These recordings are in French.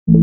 Voilà.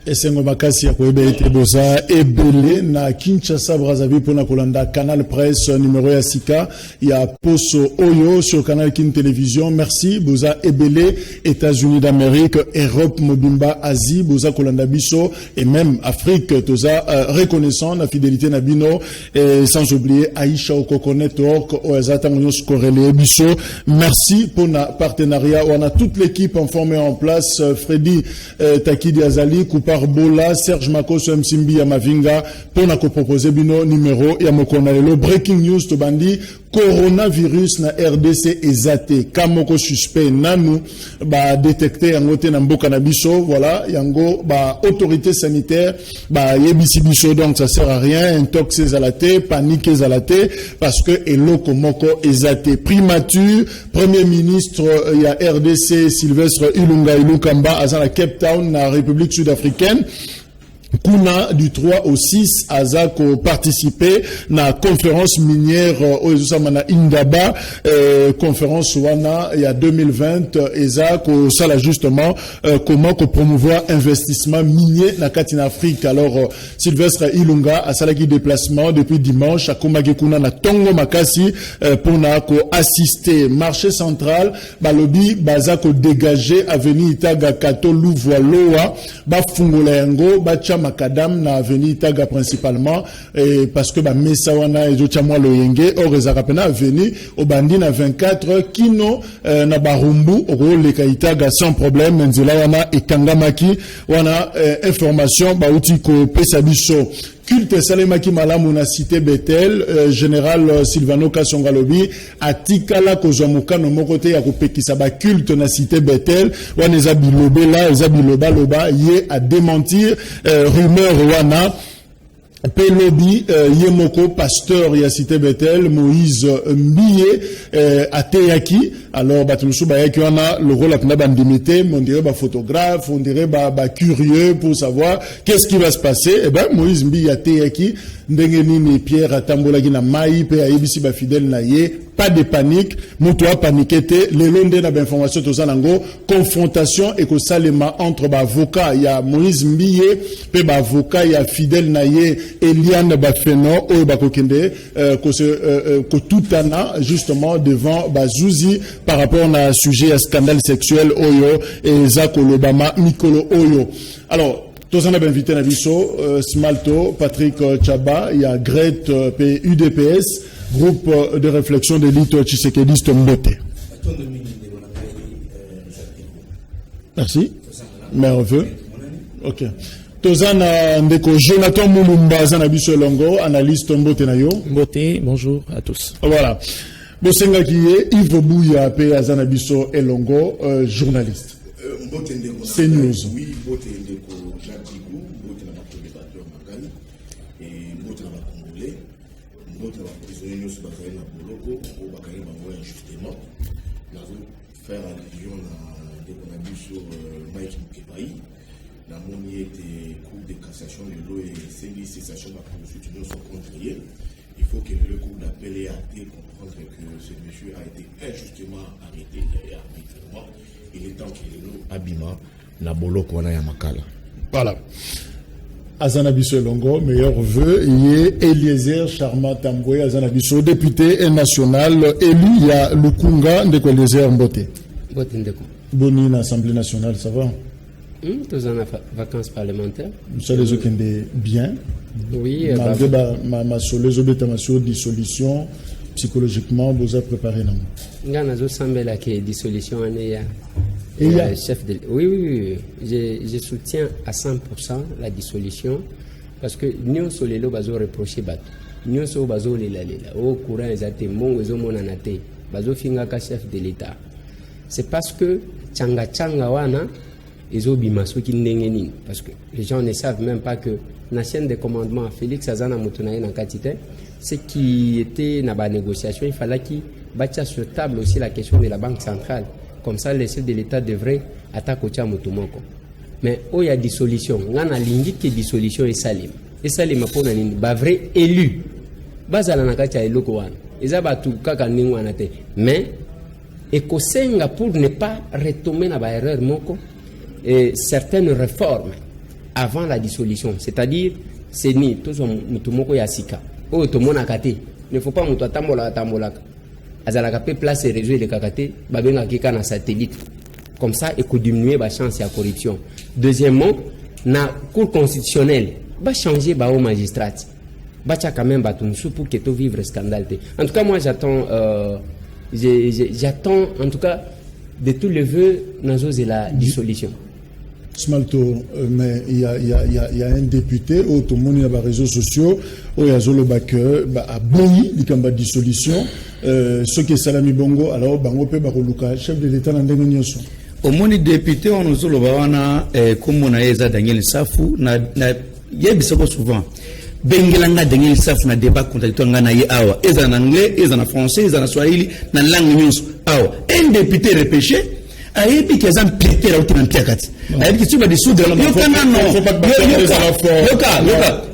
Esengo makasi ya koyeba ete boza ebele na Kinshasa Brazzaville pona kolanda Canal Presse numéro ya sika ya poso oyo sur Canal Kin Télévision. Merci boza ebele États-Unis d'Amérique, Europe mobimba, Asie boza kolanda biso et même Afrique toza reconnaissant la fidélité na bino et sans oublier Aïcha Okoko Network oazata ngonyos korele biso. Merci pour na partenariat. On a toute l'équipe en formée en place, Freddy Takidi Azali Koupar Bola, Serge Makoso Msimbi ya Mavinga pour na proposer bino numéro ya mokona lelo. Breaking news to bandi coronavirus na RDC ezate kamoko suspect nanu ba détecter yango te na mboka na biso. Voilà yango ba autorité sanitaire ba yebisi biso, donc ça sert à rien intox ezalate panique ezalate parce que eloko moko ezate. Primature premier ministre ya RDC Sylvestre Ilunga Ilukamba azana Cape Town na République sud-africaine. Kuna du 3 au 6 Azako participer na conférence minière na Indaba, conférence wana il y a 2020 Ezako sala justement comment promouvoir investissement minier na Katina Afrique. Alors Sylvestre Ilunga a salaki déplacement depuis dimanche à Komage Kuna na Tongo Makasi pour na ko assister marché central balobi bazako dégager avenue Itaga Kato Louvois Loa ba fungola yango ba Makadam na avenue Taga principalement parce que ba Messawana et Jochamwa Loyenge or ezakapena avenue Obandi na 24 kino na Barumbu role Kaitaga sans problème nzela wana ekangamaki wana information ba uti ko pesa biso. Culte Salemaki Malamu na cité Bethel, général Silvano Kasongalobi, atikala kozwamuka no mokote ya kopekisa ba culte na cité Bethel, waneza bilobe la, zabiloba loba, ye a démentir rumeur wana. Pelobi Yemoko, pasteur ya cité Bethel, Moïse Mbiye Ateyaki. Alors Batulusu Bayaki wana le rôle apna bandimité, on dirait ba photographe, on dirait ba curieux pour savoir qu'est-ce qui va se passer. Eh ben Moïse Mbiye Ateyaki ndenge nini Pierre atambola ki na mai pe ayebisi ba fidèle na ye, pas de panique, mutu a paniqué te, le londe na ba information to zanango, confrontation et ko salema entre ba avocat ya Moïse Mbiye pe ba avocat ya fidèle na ye Eliane Bafeno ou Bakokende ko tutana justement devant Bazouzi par rapport à un sujet à scandale sexuel Oyo et Zako Lobama Mikolo Oyo. Alors tous on a bien invité Nabiso, Smalto, Patrick Chaba, il y a Gret UDPS, groupe de réflexion d'élite Tshisekediste Mbote. Merci. Merveilleux. Ok. Tozana ndeko Jonathan Mulumba Zanabiso Longo, analyste Mbote Nayo. Mbote, bonjour à tous. Voilà. Bosenga Kiye, Yves Bouya, P. Azanabiso Elongo, journaliste. C'est news. Oui, Mbote ndeko Jacques Dibou, Mbote na débatteur Makani, et Mbote na Congolais, Mbote na prisonnier sur Bakari na Boloko, au Bakari Bango injustement. Nous allons faire allusion à des sur Mike Mkepaï. La monnaie était cours de cassation de l'eau et c'est une cessation de la poursuite de son contre-hier. Il faut que le cours d'appel ait été comprendre que ce monsieur a été injustement arrêté et arbitrairement. Il est temps qu'il nous abîme na boloko na yamakala. Voilà. Azanabiso Longo, meilleur vœu, y Eliezer Charmant Tamboué, Azanabiso, député national élu, il y a Lukunga, Ndeko Eliezer Mbote. Mbote Ndeko. Boni l'Assemblée nationale, ça va? Tous en vacances parlementaires. Ça les autres bien. Oui. Malgré ma soleuse dissolution, psychologiquement, vous avez préparé non? Ngana zo sambela ke dissolution aneya. chef de... Oui. Je soutiens à 100% la dissolution parce que nous sommes les bazo reprocher bateau. Nous sommes bazo les au courant exacté mon monanate bazo finga ka chef de l'État. C'est parce que changa wana ezo bimaso ki ndengeni parce que les gens ne savent même pas que la chaîne de commandement Félix Azana Mutunaye na katite ce qui était dans la négociation, il fallait qu'il bâtisse sur table aussi la question de la Banque centrale. Comme ça, le chef de l'État devrait attaquer Mutumoko. Mais il y a dissolution. On a l'indiqué que dissolution est salim. Et salim pour un vrai élu. Bazala nakati eloko wana. Eza batu kaka ningu anate. Mais ekosenga pour ne pas retomber dans la erreur moko et certaines réformes avant la dissolution. C'est-à-dire c'est ni tout son Mutumoko yasika. Oh, tout le monde a caté. Il ne faut pas que tambola. Azalaka peut placer réseau de kakate, babenga kika na satellite. Comme ça, il faut diminuer la chance de la corruption. Deuxièmement, la Cour constitutionnelle va changer aux magistrats. Va quand même pour que tu vivre le scandale. En tout cas, moi, j'attends en tout cas de tous les vœux dans la dissolution. Smalto, mais il y a un député, tout le monde dans les réseaux sociaux, où il y a Zolo Baker, à Boyi, il y a dissolution, ce qui est Salami Bongo, alors Bango Pe Baroluka, chef de l'État dans les au moins député, on nous a comme on a Eza Daniel Safou, il y a souvent. Bengelanga Daniel Safou na débat contradictoire na ye awa. Eza en anglais, eza en français, eza en swahili, na langue news awa. Un député repêché, ayebi qu'ils ont piété la autonomie piakati. Ayebi qu'ils sont des sous de la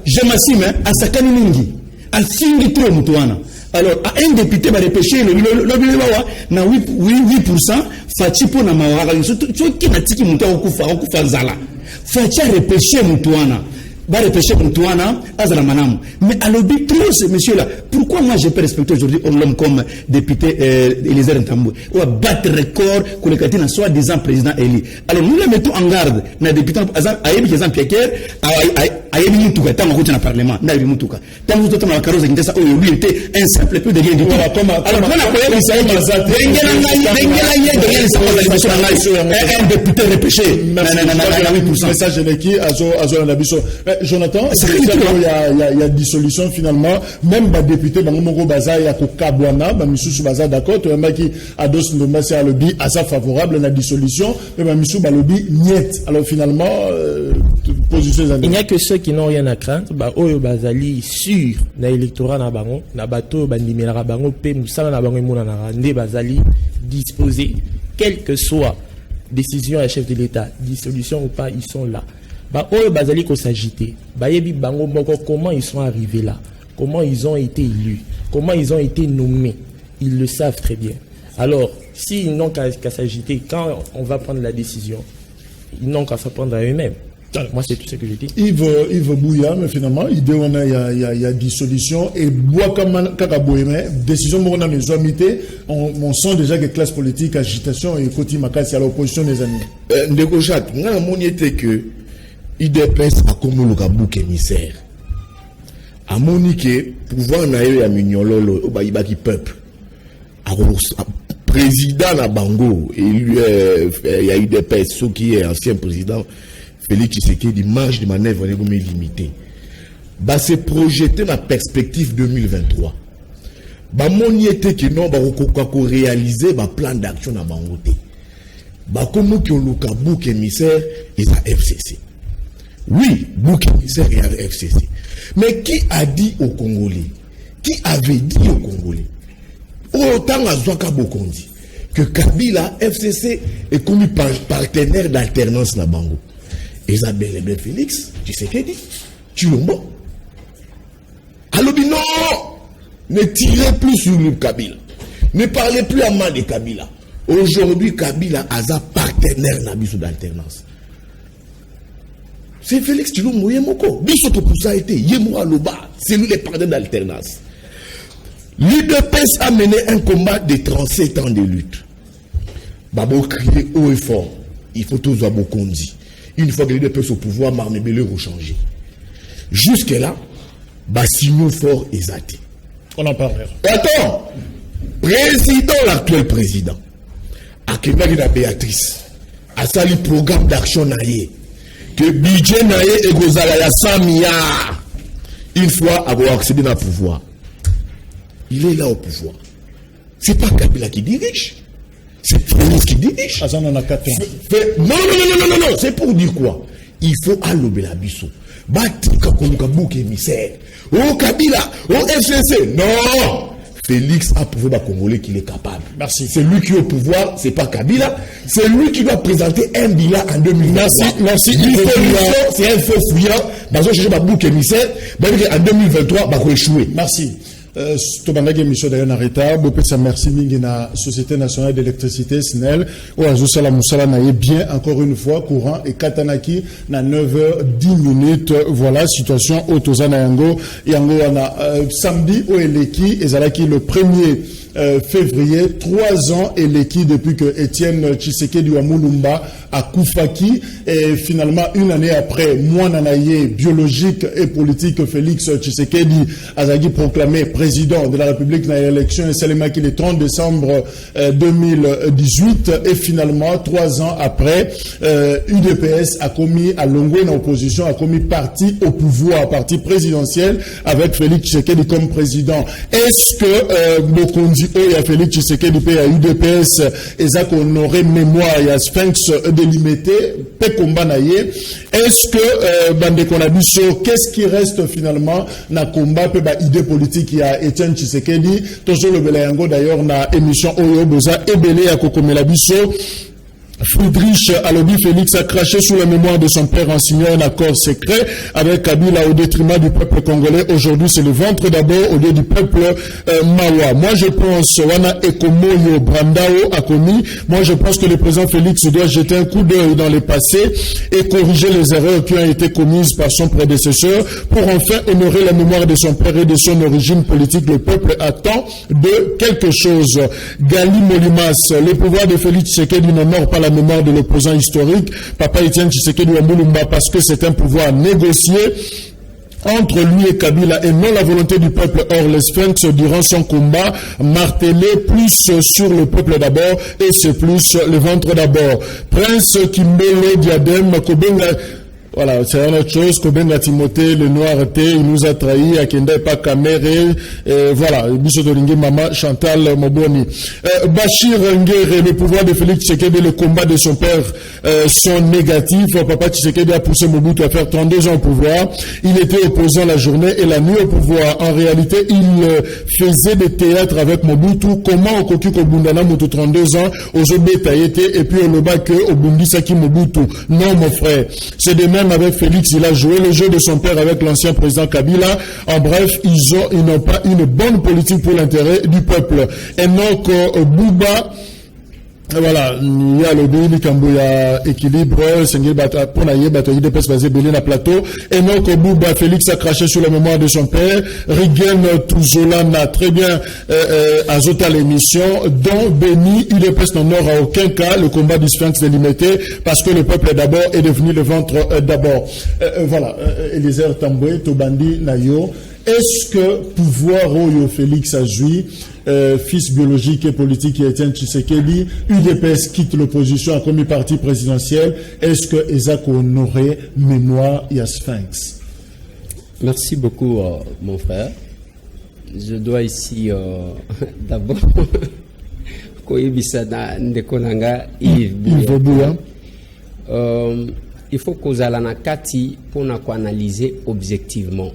je m'assime à sakani mingi. À singi trop mutuana. Alors, à un député va repêcher le na 8%, Fachi pour na mawara. Tu qui n'a tiki mutua okufa zala. Fachi a repêché mutuana. Va repêcher Mutuana, Azala Manam. Mais à l'objet trop, ce monsieur-là, pourquoi moi je peux respecter aujourd'hui l'homme comme député Elisère Ntambwe? On va battre record que le candidat soit disant président élu. Alors nous le mettons en garde. Nos députés, Ayebi Kézan Pierre, Ayebi Moutuka, tant qu'on a parlement, Nayebi Moutuka. Tant que nous avons carrosse qui était lui était un simple peu de rien du tout. Alors on a appelé un député repêché. Message de qui Azo Nabiso. Jonathan, il y a dissolution finalement. Même les députés, Bango Baza, il y a Kabwana, Missou Baza, d'accord, tu as qui Ados Ndombasi à lobby, à ça favorable à la dissolution, mais Missou Balobi, niet. Alors finalement, il n'y a que ceux qui n'ont rien à craindre, Oyo Bazali sûr, na électorat na Bango, na bateau, Bandimera Bango, P, Moussala na Bango, Mouna Nde Bazali, disposé, quelle que soit décision à chef de l'État, dissolution ou pas, ils sont là. Oyo Bazali ko s'agiter. Bayebi Bango Moko, comment ils sont arrivés là? Comment ils ont été élus? Comment ils ont été nommés? Ils le savent très bien. Alors, s'ils n'ont qu'à s'agiter, quand on va prendre la décision, ils n'ont qu'à s'apprendre à eux-mêmes. Moi, c'est tout ce que je dis. Yves Bouya, mais finalement, il y a dissolution et décision on sent déjà que classe politique, agitation et côté Makasi à l'opposition des amis. Ndekojat, on a monité que IDPS a comme le kabouke émissaire. A monique, pouvoir naïe à Mignololo, au Baïbaki peuple. Président na Bango, il y a IDPS, ce qui est ancien président, Félix Tshisekedi, marge de manœuvre est limitée. Bah, c'est projeté dans la perspective 2023. Bah, moniété que non, bah, on réaliser, bah, plan d'action na Bangote. Bah, comme qui ont le kabouke émissaire, ils a FCC. Oui, bouc émissaire et à FCC. Mais qui a dit aux Congolais, qui avait dit aux Congolais, autant à Zouaka Bokondi, que Kabila, FCC est comme partenaire d'alternance na Bango. Isabelle Ebel Félix, tu sais qu'elle dit, tu le mens. Alors, non, ne tirez plus sur le Kabila. Ne parlez plus à mal de Kabila. Aujourd'hui, Kabila a un partenaire d'alternance. C'est Félix Tshilombo Yemoko. Bisoto pour ça a été Yemo Aloba. C'est lui le partenaire d'alternance. L'UDPS a mené un combat de 37 ans de lutte. Babo crié haut et fort. Il faut tous avoir Bokondi. Une fois que l'UDPS au pouvoir, Marnebele rechange. Jusque-là, signaux fort et zati. On en parlera. Attends, l'actuel président, Akemari la Béatrice, asali programme d'action naie que budget naie ekozala ya 100 milliards une fois avoir accédé dans le pouvoir. Il est là au pouvoir. C'est pas Kabila qui dirige, c'est Félix qui dirige. Ah, ça, on en a 4 ans. Non, c'est pour dire quoi? Il faut allober la biso. Batika koluka bouc émissaire. Oh Kabila, oh FCC. Non! Félix a prouvé aux Congolais qu'il est capable. Merci. C'est lui qui est au pouvoir, c'est pas Kabila. C'est lui qui doit présenter un bilan en 2023. Merci. C'est un faux fuyant. Parce que je cherche bouc émissaire. En 2023, il va échouer. Merci. Tobandaki émission d'ailleurs en retard. Bopesa merci mingi na Société nationale d'électricité SNEL. Oazo sala musala na bien encore une fois courant et katanaki na 9h10. Voilà situation au Tozana Yango. Yango wana samedi au Eleki ezalaki le 1er février, 3 ans Eleki depuis que Étienne Tshisekedi wa Mulumba a Koufaki et finalement une année après Mouananaye biologique et politique Félix Tshisekedi a proclamé président de la République dans l'élection et Salemaki le 30 décembre 2018 et finalement 3 ans après UDPS a commis à Longwe en opposition a commis parti au pouvoir, parti présidentiel avec Félix Tshisekedi comme président. Est-ce que Bokondi il y a Félix Tshisekedi et à UDPS et ça qu'on aurait mémoire il y a Sphinx délimité pe combat naie est-ce que bande konabiso qu'est-ce qui reste finalement na combat pe ba idée politique il y a Étienne Tshisekedi toujours le belayango d'ailleurs na émission Oyo Boza ebele ya kokomela biso Friedrich Alobi Félix a craché sous la mémoire de son père en signant un accord secret avec Kabila au détriment du peuple congolais. Aujourd'hui, c'est le ventre d'abord au lieu du peuple Mawa. Moi, je pense, Wana Ekomoyo Brandao a commis. Moi, je pense que le président Félix doit jeter un coup d'œil dans le passé et corriger les erreurs qui ont été commises par son prédécesseur pour enfin honorer la mémoire de son père et de son origine politique. Le peuple attend de quelque chose. Gali Molimas, le pouvoir de Félix Tshisekedi n'honore pas la mémoire de l'opposant historique, Papa Étienne Tshisekedi wa Mulumba, parce que c'est un pouvoir négocié entre lui et Kabila et non la volonté du peuple. Or, les Sphinx, durant son combat, martelait plus sur le peuple d'abord et c'est plus le ventre d'abord. Prince Kimbele Diadem, Kobenga. Voilà, c'est une autre chose. Kobenga Timothée, le noir il nous a trahis, Akenda pas Kamere, voilà, Biso Dolingue, Mama, Chantal Moboni. Bachir Ngere, le pouvoir de Félix Tshisekedi, le combat de son père sont négatifs. Papa Tshisekedi a poussé Mobutu à faire 32 ans au pouvoir. Il était opposant la journée et la nuit au pouvoir. En réalité, il faisait des théâtres avec Mobutu. Comment au Koki Kobundana Mobutu 32 ans, aux Obeta été, et puis au Loba que au Bundisaki Mobutu. Non, mon frère. C'est de même avec Félix, il a joué le jeu de son père avec l'ancien président Kabila. En bref, ils n'ont pas une bonne politique pour l'intérêt du peuple. Et donc, Bouba, voilà, il y a le Bili Kambuya équilibre, Sengi Bata, Ponaye, Batoyi de Pes basé Belé na plateau. Et donc, Bouba, Félix a craché sur la mémoire de son père. Rigen Touzola n'a très bien azoté l'émission, dont Béni, UDPS n'honore à aucun cas le combat du Sphinx délimité, parce que le peuple d'abord est devenu le ventre d'abord. Voilà, Elisère Tamboué, Tobandi, Nayo. Est-ce que pouvoir Oyo Félix a joui, fils biologique et politique Étienne Tshisekedi, UDPS quitte l'opposition à commis parti présidentiel, est-ce que Ezako honoré mémoire y a Sphinx? Merci beaucoup, mon frère. Je dois ici d'abord Koyebisana Ndekonanga Yves Bouya. Il faut que Zalana Kati pour analyser objectivement.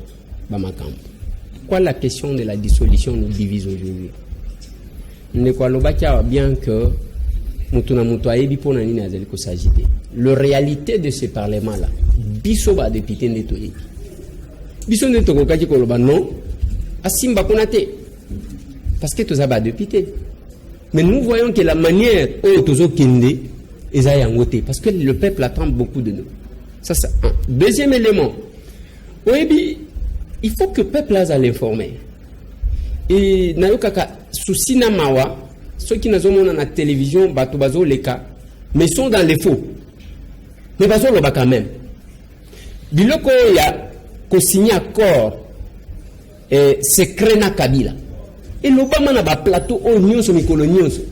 Pourquoi la question de la dissolution nous divise aujourd'hui? Ne quoi bien que le réalité de ce parlement là, biso ba député netoyi. Biso netoko kaki koloba non, asimba konate. Parce que tous ba député. Mais nous voyons que la manière où tozo kende eza yangote parce que le peuple attend beaucoup de nous. Ça c'est un. Deuxième élément. Oui, il faut que le peuple a l'informer. Et Nayokaka, souci na mawa, ceux qui n'ont pas la télévision, batubazo les cas, mais sont dans les faux. Mais bazo le bas quand même. Biloko ya ko signé accord secret na Kabila. Et l'Obama na ba plateau au nyonso mikolo nyonso.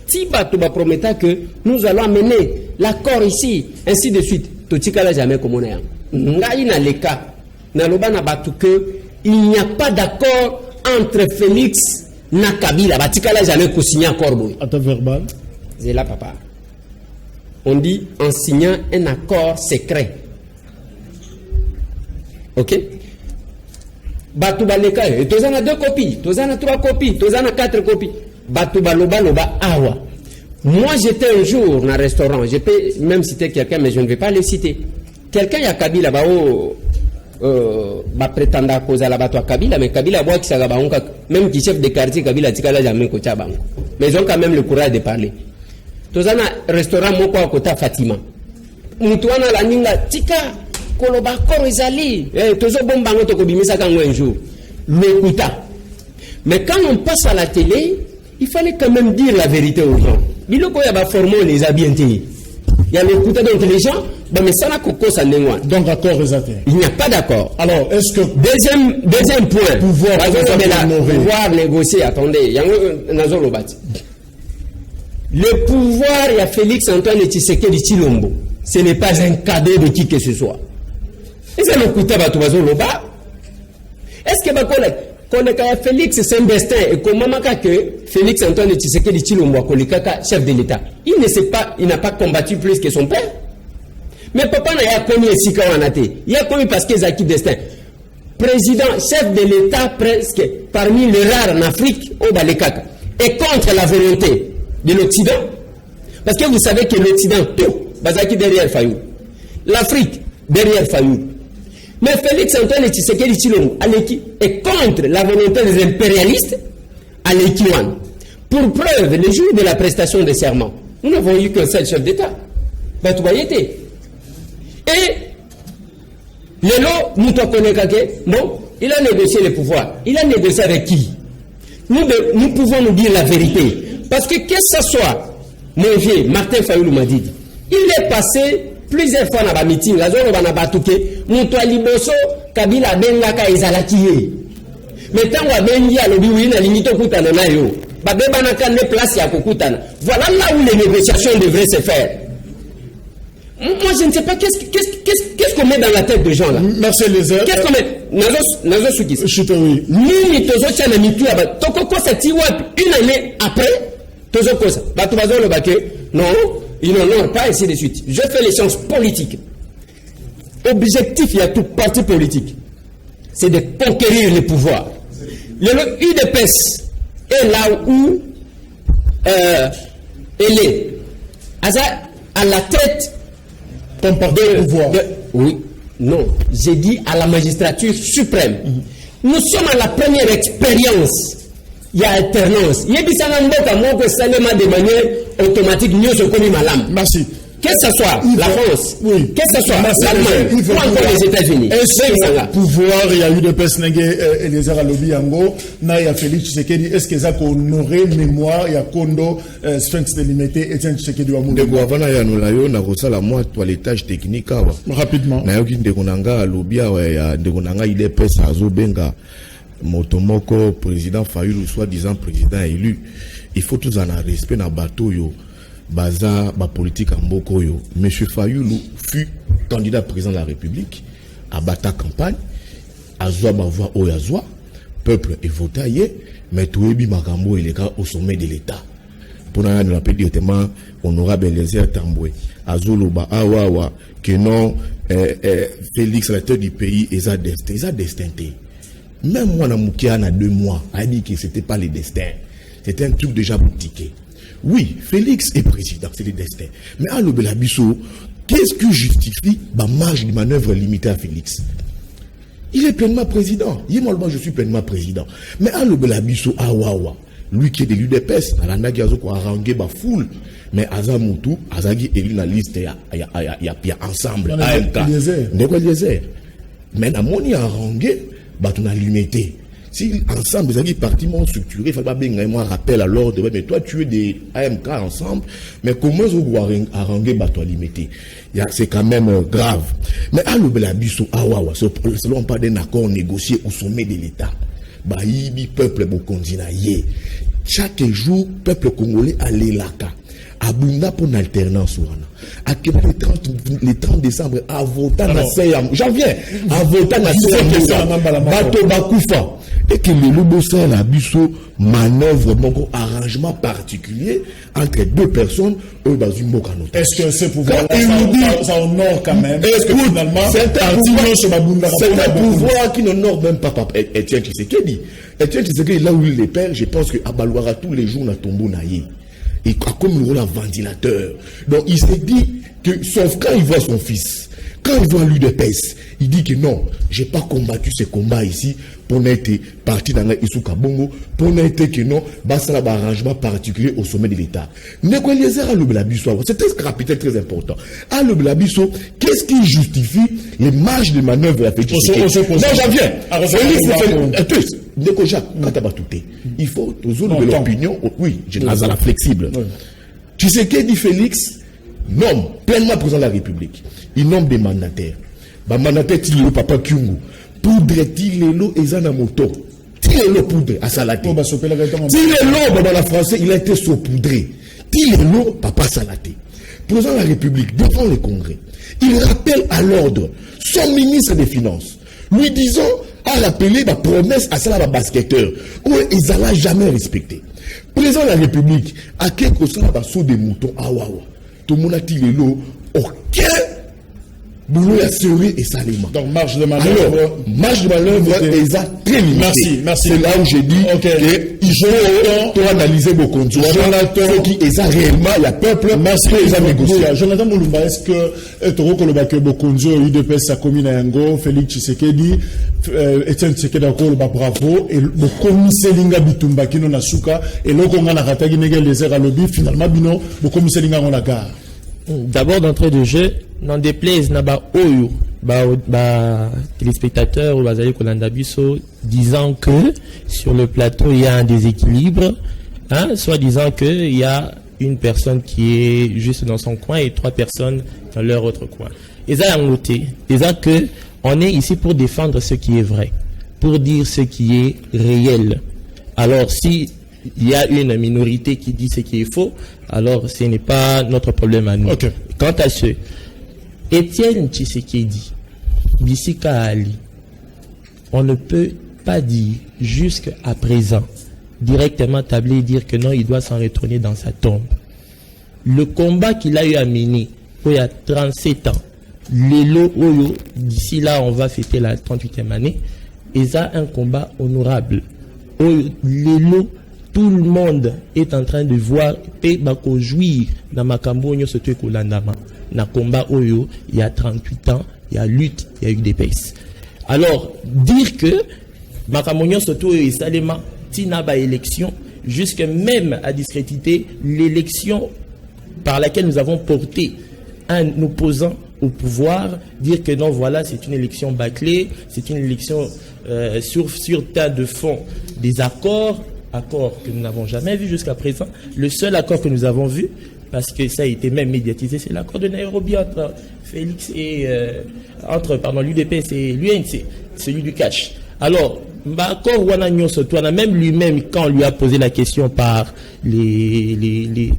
Ti batu ba prometa que nous allons amener l'accord ici, ainsi de suite. Totikala jamais comme on est. Ngai na leka, na loba na batu que il n'y a pas d'accord entre Félix na Kabila. Batikala jamais ko signer accord boy. Attends verbal. C'est là papa. On dit en signant un accord secret. OK? Batu baleka, et tous en a 2 copies, tous en a 3 copies, tous en a 4 copies. Batu baloba loba awa. Moi, j'étais un jour dans un restaurant, je peux même citer quelqu'un, mais je ne vais pas le citer. Quelqu'un, il y a Kabila, prétendre à cause de la bateau à Kabila, mais Kabila, même qui chef de quartier, Kabila, Tikala, jamais Kocha Bango. Mais ils ont quand même le courage de parler. Tous en a un restaurant, Moko à Kota Fatima. Moutouana la Ninga, Tika, Koloba, Korezali, Tozo Bombango, Tokobimisa Kango un jour. L'écouta. Mais quand on passe à la télé, il fallait quand même dire la vérité aux gens. Il y a formé les habiletés. Il y a l'écouter donc les gens, mais ça n'a qu'au ça n'est moins. Donc accord réservé. Il n'y a pas d'accord. Alors, est-ce que deuxième point, pouvoir négocier, attendez, il y a un Lobati. Le pouvoir, il y a Félix Antoine Tshisekedi Tshilombo. Ce n'est pas un cadeau de qui que ce soit. Et ça nous coûte à Toubazo Loba. Est-ce que Félix, c'est un destin. Et comment que Félix Antoine Tshisekedi Tshilombo, chef de l'État, il n'a pas combattu plus que son père. Mais papa n'a pas commis ici quand on a été. Il a commis parce qu'il a quitté destin. Président, chef de l'État presque parmi les rares en Afrique au Balekaka. Et contre la volonté de l'Occident. Parce que vous savez que l'Occident, tout, Bazaki derrière Fayou. L'Afrique derrière Fayou. Mais Félix Antoine Tshisekedi Tshilombo est contre la volonté des impérialistes à l'Ekiwan. Pour preuve, le jour de la prestation de serment, nous n'avons eu qu'un seul chef d'État. Batoubayete. Et Lélo, nous te connaissons, bon, il a négocié le pouvoir. Il a négocié avec qui? Nous pouvons nous dire la vérité. Parce que que ce soit, mon vieux, Martin Fayoulou m'a dit, il est passé plusieurs fois dans la meeting, la zone où on a battué, Moutoua Liboso, Kabila Bengaka Ezalakiye. Mais tant qu'on a bengi à l'obi, oui, na limite au Koutana yo. Babebanaka ne place à Koutana. Voilà là où les négociations devraient se faire. Moi, je ne sais pas qu'est-ce qu'on met dans la tête des gens là. Merci les airs. Qu'est-ce qu'on met? Nazo Soukis. Oui. Ni Tozo Tchana Mitua, Toko Kosa Tiwap, une année après, Tozo Kosa. Batubazo le baquet, non, ils n'honorent pas, ainsi de suite. Je fais les sciences politiques. Objectif, il y a tout parti politique. C'est de conquérir le pouvoir. Le UDPS est là où elle est. À la tête du pouvoir. Oui, non. J'ai dit à la magistrature suprême. Nous sommes à la première expérience. Il y a alternance. Il y a des gens de manière automatique. Merci. Que ce soit la France, oui. Que ce soit l'Allemagne, ou encore les États-Unis. Est-ce que pouvoir, il y a eu de Pesnege et les Aralobi Yango, il y a Félix Tshisekedi, est-ce que ça honoré mémoire, il y a Kondo, Sphinx délimité, Etienne Tshisekedi wa Moulin. De Guavana Yanolayo, n'a pas la moi, toilettage technique. Rapidement. N'a aucune de Konanga, Lobia, de Konanga, il est pes à Zobenga, Motomoko, président Fayoulou, soi-disant président élu. Il faut tous en respect dans bateau yo. Baza, ba politique en Bokoyo. Monsieur Fayoulou fut candidat président de la République, à Bata campagne, à Zoa Bavoa Oyazwa, peuple est voté, mais tout est Makambo il est au sommet de l'État. Pour nous rappeler directement, honorable Eliezer Tamboué, à Zoloba, Awawa, que non, Félix, la tête du pays, est à destin. Même moi, Namoukia, a 2 mois, a dit que c'était pas le destin. C'était un truc déjà boutiqué. Oui, Félix est président, c'est le destin. Mais à l'Obelabiso, qu'est-ce qui justifie ma marge de manœuvre limitée à Félix? Il est pleinement président. Moi, je suis pleinement président. Mais à l'Obelabiso, Awawa, lui qui est de l'UDPS, à l'Andagiazo, a rangé ma foule. Mais Azamoutou, Azagi élu la liste, il y a ensemble, AMK. Mais la monnaie a rangé, on a limité. Si ensemble, les partis m'ont structuré, il faut pas bien moi rappel à l'ordre, mais toi tu es des AMK ensemble, mais comment vous arranger bateau limité? C'est quand même grave. Mais à l'Obelabiso, selon pas d'un accord négocié au sommet de l'État, Baïbi, peuple Bokondinaye, chaque jour, peuple congolais allait là-bas. abunda pour une alternance à le 30 décembre à voter na CEAM j'en viens à voter na CEAM bato bakufa et que le lobo ça la biso manœuvre bon arrangement particulier entre deux personnes au dans une boca note. Est-ce que c'est pouvoir ça honore quand même? Est-ce que finalement c'est un pouvoir qui n'honore même pas Etienne Tshisekedi. Etienne Tshisekedi là où il les perd, je pense que Abalouara tous les jours na tombeau naïe. Et comme le rôle un ventilateur. Donc il s'est dit que quand il voit son fils, quand il voit l'UDPS, il dit que non, j'ai pas combattu ce combat ici pour n'être parti dans l'Issouka Bongo, pour n'être que non, c'est un arrangement particulier au sommet de l'État. C'est un capital très important. À le Blabiso, qu'est-ce qui justifie les marges de manœuvre de la petite Non, j'en viens. Il faut toujours de l'opinion. Oui, je suis à la flexible. Tu sais qu'est dit Félix nomme pleinement président de la République. Il nomme des mandataires. Mandataire, il le papa Kyungu. Poudre, Tilelo et Zanamoto. Tilelo poudre à Salaté. Tilelo, dans la français, il a été saupoudré. Tilelo, papa Salaté. Président de la République, devant le Congrès, il rappelle à l'ordre son ministre des Finances, lui disant à rappeler la promesse à cela basketteur, où ils n'allaient jamais respecter. Président de la République, à quelque chose de saut des moutons, awawa. Tout le monde a Tilelo, aucun boulot à serrer et salement. Donc, marge de manœuvre. Marge de manœuvre est très limitée. Merci. C'est là où j'ai dit qu'il faut analyser vos comptes. Jonathan, qui est réellement, il y a peuple, merci les amis. Jonathan Moulumba, est-ce que Toro Kolobake Bokonzo, UDPS, sa commune à Yango, Félix Tshisekedi, Etienne Tshisekedi, bravo, et le commissaire Linga Bitumba, qui n'en a souka, et l'autre, on a ratagi Negel les airs à lobby, finalement, Bino, le commissaire Linga, on la gare. D'abord, d'entrée de jeu, n'en déplaise, n'a pas oyo, téléspectateurs ou Bazali Kolanda Biso, disant que sur le plateau, il y a un déséquilibre, hein, soit disant qu'il y a une personne qui est juste dans son coin et 3 personnes dans leur autre coin. Et ça, a noté, que on est ici pour défendre ce qui est vrai, pour dire ce qui est réel. Alors, si il y a une minorité qui dit ce qui est faux, alors ce n'est pas notre problème à nous. Okay. Quant à ce, Etienne Tshisekedi, Bissika Ali, on ne peut pas dire jusqu'à présent, directement tabler et dire que non, il doit s'en retourner dans sa tombe. Le combat qu'il a eu à mener, il y a 37 ans, Lelo Oyo, d'ici là on va fêter la 38e année, et ça un combat honorable. Lelo, tout le monde est en train de voir Bako jouir dans Makambo Nyosoto Kolandama. Na combat Oyo, il y a 38 ans, il y a lutte, il y a eu des baisses. Alors, dire que Makambo Nyosoto et Salema Tinaba élection, jusque même à discréditer l'élection par laquelle nous avons porté un opposant au pouvoir, dire que non, voilà, c'est une élection bâclée, c'est une élection sur tas de fond des accords que nous n'avons jamais vu jusqu'à présent. Le seul accord que nous avons vu, parce que ça a été même médiatisé, c'est l'accord de Nairobi entre Félix et l'UDPS et l'UNC, celui du cash. Alors, l'accord Wanagnon Sotouana, même lui-même, quand on lui a posé la question par les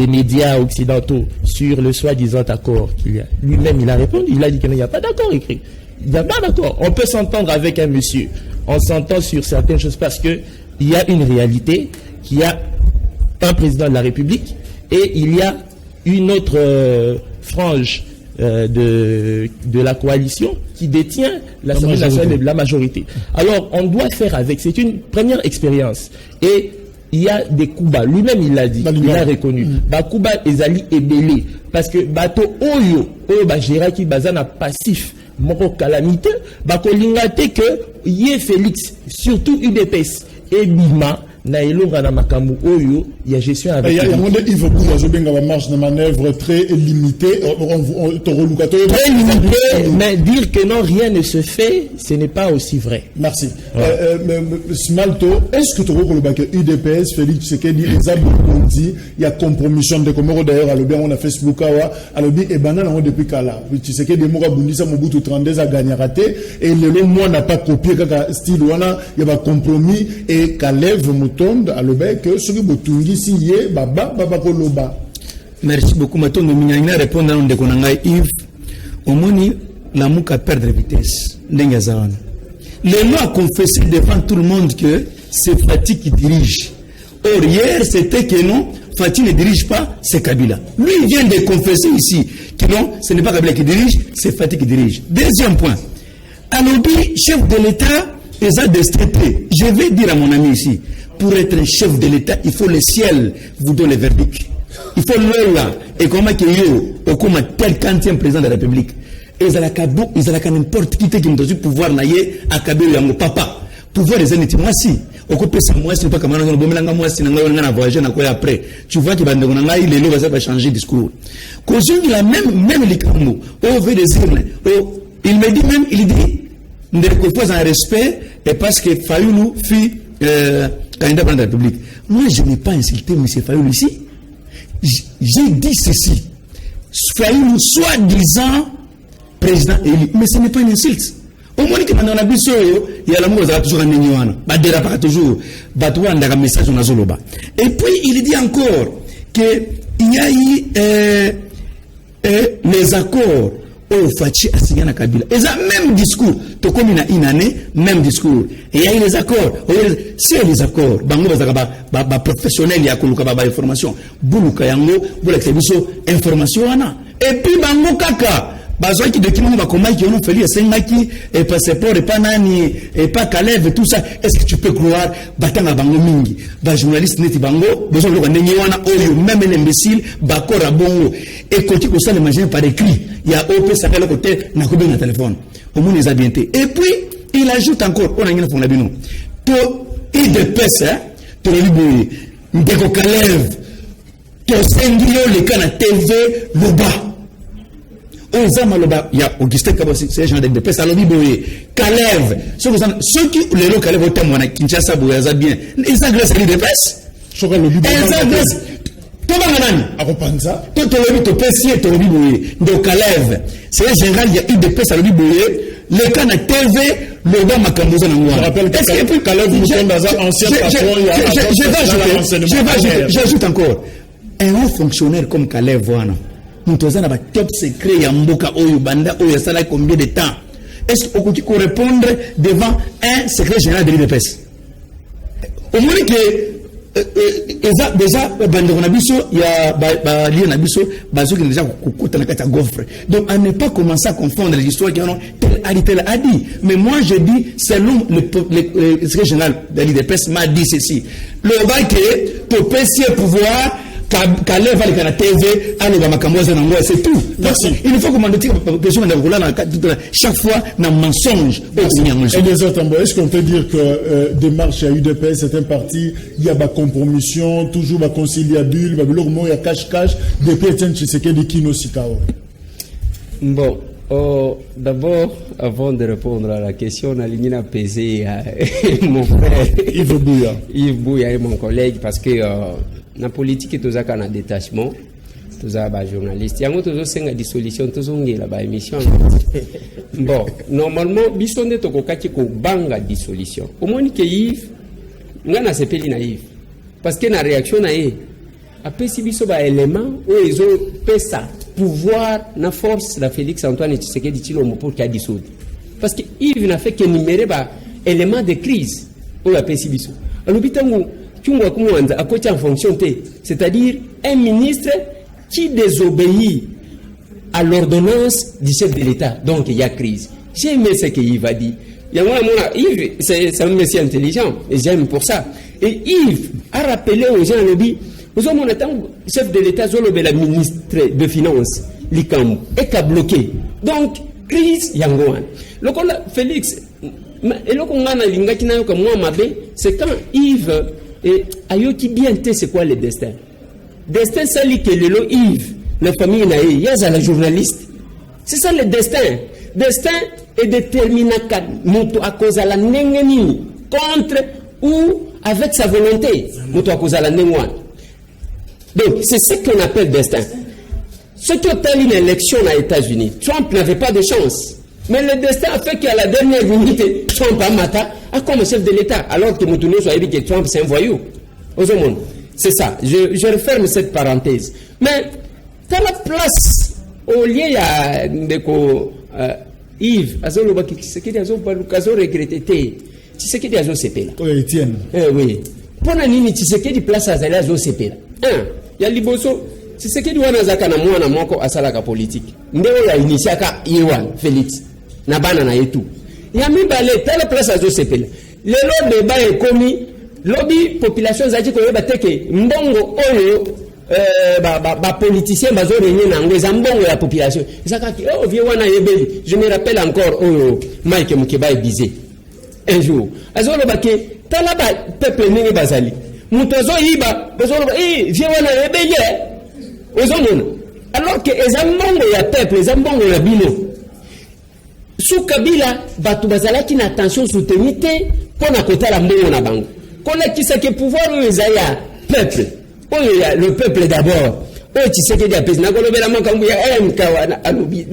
médias occidentaux sur le soi-disant accord qu'il y a, lui-même il a répondu, il a dit qu'il n'y a pas d'accord écrit. Il n'y a pas d'accord. On peut s'entendre avec un monsieur. On s'entend sur certaines choses parce que il y a une réalité, qu'il y a un président de la République et il y a une autre frange de la coalition qui détient l'Assemblée nationale de la majorité. Alors, on doit faire avec. C'est une première expérience. Et il y a des coups bas. Lui-même, il l'a dit. Il a reconnu. Bakuba Ezali est belé. Parce que Bato Oyo, Géraki Bazana passif, moko calamité, Bako Lingate que Yé Félix, surtout UDPS, et Bima, na elonga na makambu oyo ya gestion avec il y a monde il faut que je benga marge de manœuvre très limitée très limité, mais dire que non rien ne se fait, ce n'est pas aussi vrai. Merci. Smalto, est-ce que tu vois que UDPS Félix Tshisekedi les a dit il y a compromission de Komoro d'ailleurs à le bien on a Facebook à le bien et banana on depuis kala Tshisekedi moka bundisa Mobutu 32 a gagné raté et le moi n'a pas copié kaka style wana il y a compromis et Kalev Mutonde à le bien que ce que Botungi si yé baba koloba. Merci beaucoup. Maintenant, nous allons répondre à un déconangai Yves. Au moins, la mouka perdre vitesse. Les lois a confessé devant tout le monde que c'est Fatih qui dirige. Or, hier, c'était que non, Fatih ne dirige pas, c'est Kabila. Lui, il vient de confesser ici que non, ce n'est pas Kabila qui dirige, c'est Fatih qui dirige. Deuxième point. Alobi, chef de l'État, les a destraités. Je vais dire à mon ami ici, pour être un chef de l'État, il faut le ciel vous donne le verdict. Il faut l'Ola, et comment qu'il y a, comme tel quantième président de la République. Ils ont n'importe qui qui me pouvoir naïe à Kabila, mon papa. Pouvoir les années, moi si. Au côté de moi, c'est pas comme moi, si on a voyagé après. Tu vois qu'il va les lois va changer de discours. Quand il a même les camous, il me dit même, il dit, ne repose en respect, et parce que Fayoulou fut candidat pour la République. Moi, je n'ai pas insulté M. Fayoulou ici. J'ai dit ceci. Fayoulou, soi-disant, président élu. Mais ce n'est pas une insulte. Au moins que dans la biso, il y a l'amour, ça toujours un nignoana. Badera pas toujours. Batouan dans un message on a zoloba. Et puis il dit encore que il y a eu les accords au Fachi a signé à Kabila. Et ça même discours. To comme une année, même discours. Et il y a eu les accords. C'est les accords. Bango bazaka professionnel ya koluka ba information. Buluka yango, bulaka biso information ana. Et puis bango kaka. Bazoa qui document va comment qui ont fait les 5 qui et passeport et pas nani et pas Kalev tout ça. Est-ce que tu peux croire batanga bango mingi ba journaliste neti bango besoin de ndengi wana oyo même l'imbécile bakora bongo et quand tu ça l'imaginer par écrit il y a OP ça le côté na ko bien téléphone au moins les habités et puis il ajoute encore on a une fond la bino to et de pèse to le libéré ndeko Kalev to sengio le kana TV loba. Il y a Augustin Kabossi, c'est un genre de peste à l'objet boyé. Kalev, ceux qui les locaux Kalev au témoin, Kinshasa, Bouyaza bien, ils agressent les dépresses. Ils agressent. Toi, Bananani, à Ropanza, toi, tu l'as vu, tu pessier, tu l'as vu boyé. Donc, Kalev, c'est un général, il y a eu des pestes à l'objet boyé. Le cas de TV, le bas m'a cambousé dans le. Je rappelle que Kalev, nous sommes dans un ancien patron. J'ajoute encore. Un haut fonctionnaire comme Kalev, voilà. Nous avons un top secret, il y a Mboka Oyo Banda, Oyo Sala, combien de temps? Est-ce qu'on peut répondre devant un secret général de l'IDPS? Au moins que, déjà, il y a lié Nabiso, Bazo qui est déjà coûté dans la gaufre. Donc, à ne pas commencer à confondre les histoires qui ont tel a dit. Mais moi, je dis, selon le secret général de l'IDPS m'a dit ceci. Le bail que, pour pécier pouvoir, Kalev va le canal TV, c'est tout. Merci. Il faut commander chaque fois un mensonge. Et les autres, est-ce qu'on peut dire que démarche à UDPS, c'est un parti, il y a ma compromission, toujours ma conciliabule, il y a cache-cache, depuis Etienne Tshisekedi Kino Sikao. Bon, d'abord, avant de répondre à la question, on a ligné à peser mon frère Yves Bouya. Yves Bouya et mon collègue, parce que la politique est toujours un détachement, toujours un journaliste. Il y a toujours une dissolution, toujours une émission. Bon, normalement, bisonde to kokaki ko banga dissolution. Au moins que Yves, ngana sepeli naïf, parce que la réaction na yé, après si biso ba élément où ils ont pesa pouvoir na force la Félix Antoine Tshisekedi Tshilombo pour qu'il dissoudre. Parce que Yves n'a fait que numérer ba élément de crise où la pesi biso. Alors bitango c'est-à-dire un ministre qui désobéit à l'ordonnance du chef de l'État. Donc il y a crise. J'ai aimé ce qu'il va dire. Yves, c'est un monsieur intelligent, et j'aime pour ça. Et Yves a rappelé aux gens, nous avons un chef de l'État, la ministre de Finances, l'ICAM, et qu'a bloqué. Donc, crise, Yangoan. Le Félix, et le c'est quand Yves et Ayoki bien c'est quoi le destin? Destin c'est que le Yves, la famille naïe, il y a la journaliste. C'est ça le destin. Destin est déterminé à cause de la nengeni contre ou avec sa volonté. À cause de la nengwan. Donc c'est ce qu'on appelle destin. Ceux qui ont eu une élection aux États-Unis, Trump n'avait pas de chance. Mais le destin a fait qu'à la dernière minute, Trump a maté comme chef de l'État, alors que Moutounous a dit que Trump c'est un voyou. C'est ça. Je referme cette parenthèse. Mais T'as la place au lieu ya ndeko Yves azolo baki Tshisekedi azo regretter te Tshisekedi azo sepela. Oui, Etienne. Oui. Pona nini Tshisekedi place azali azo sepela. Ya liboso Tshisekedi wana zaka na mwana moko asalaka politique. Ndeo ya initiaka Yewan Felix na bana na yetu. Ya mibale tele place azo sepela. Lelo débat ekomi lobby population zaki ko yeba teke mbongo oyo ba politicien bazo renye na ngweza mbongo ya population. Zaka ki vie wana yebeli. Je me rappelle encore Mike Mukeba Bizé. Un jour azolo bake tala ba peuple nini bazali. Mutozo yiba bazolo vie wana yebeli. Ozomona. Alors que ezambongo ya peuple, ezambongo ya bino. Sous Kabila batu bazalaki na attention soutenue pour na kotala mbongo na bango. Kona kisake pouvoir ezaya peuple. Le peuple d'abord. Tshisekedi a pèse na kolobela makambu ya MK wana alubi.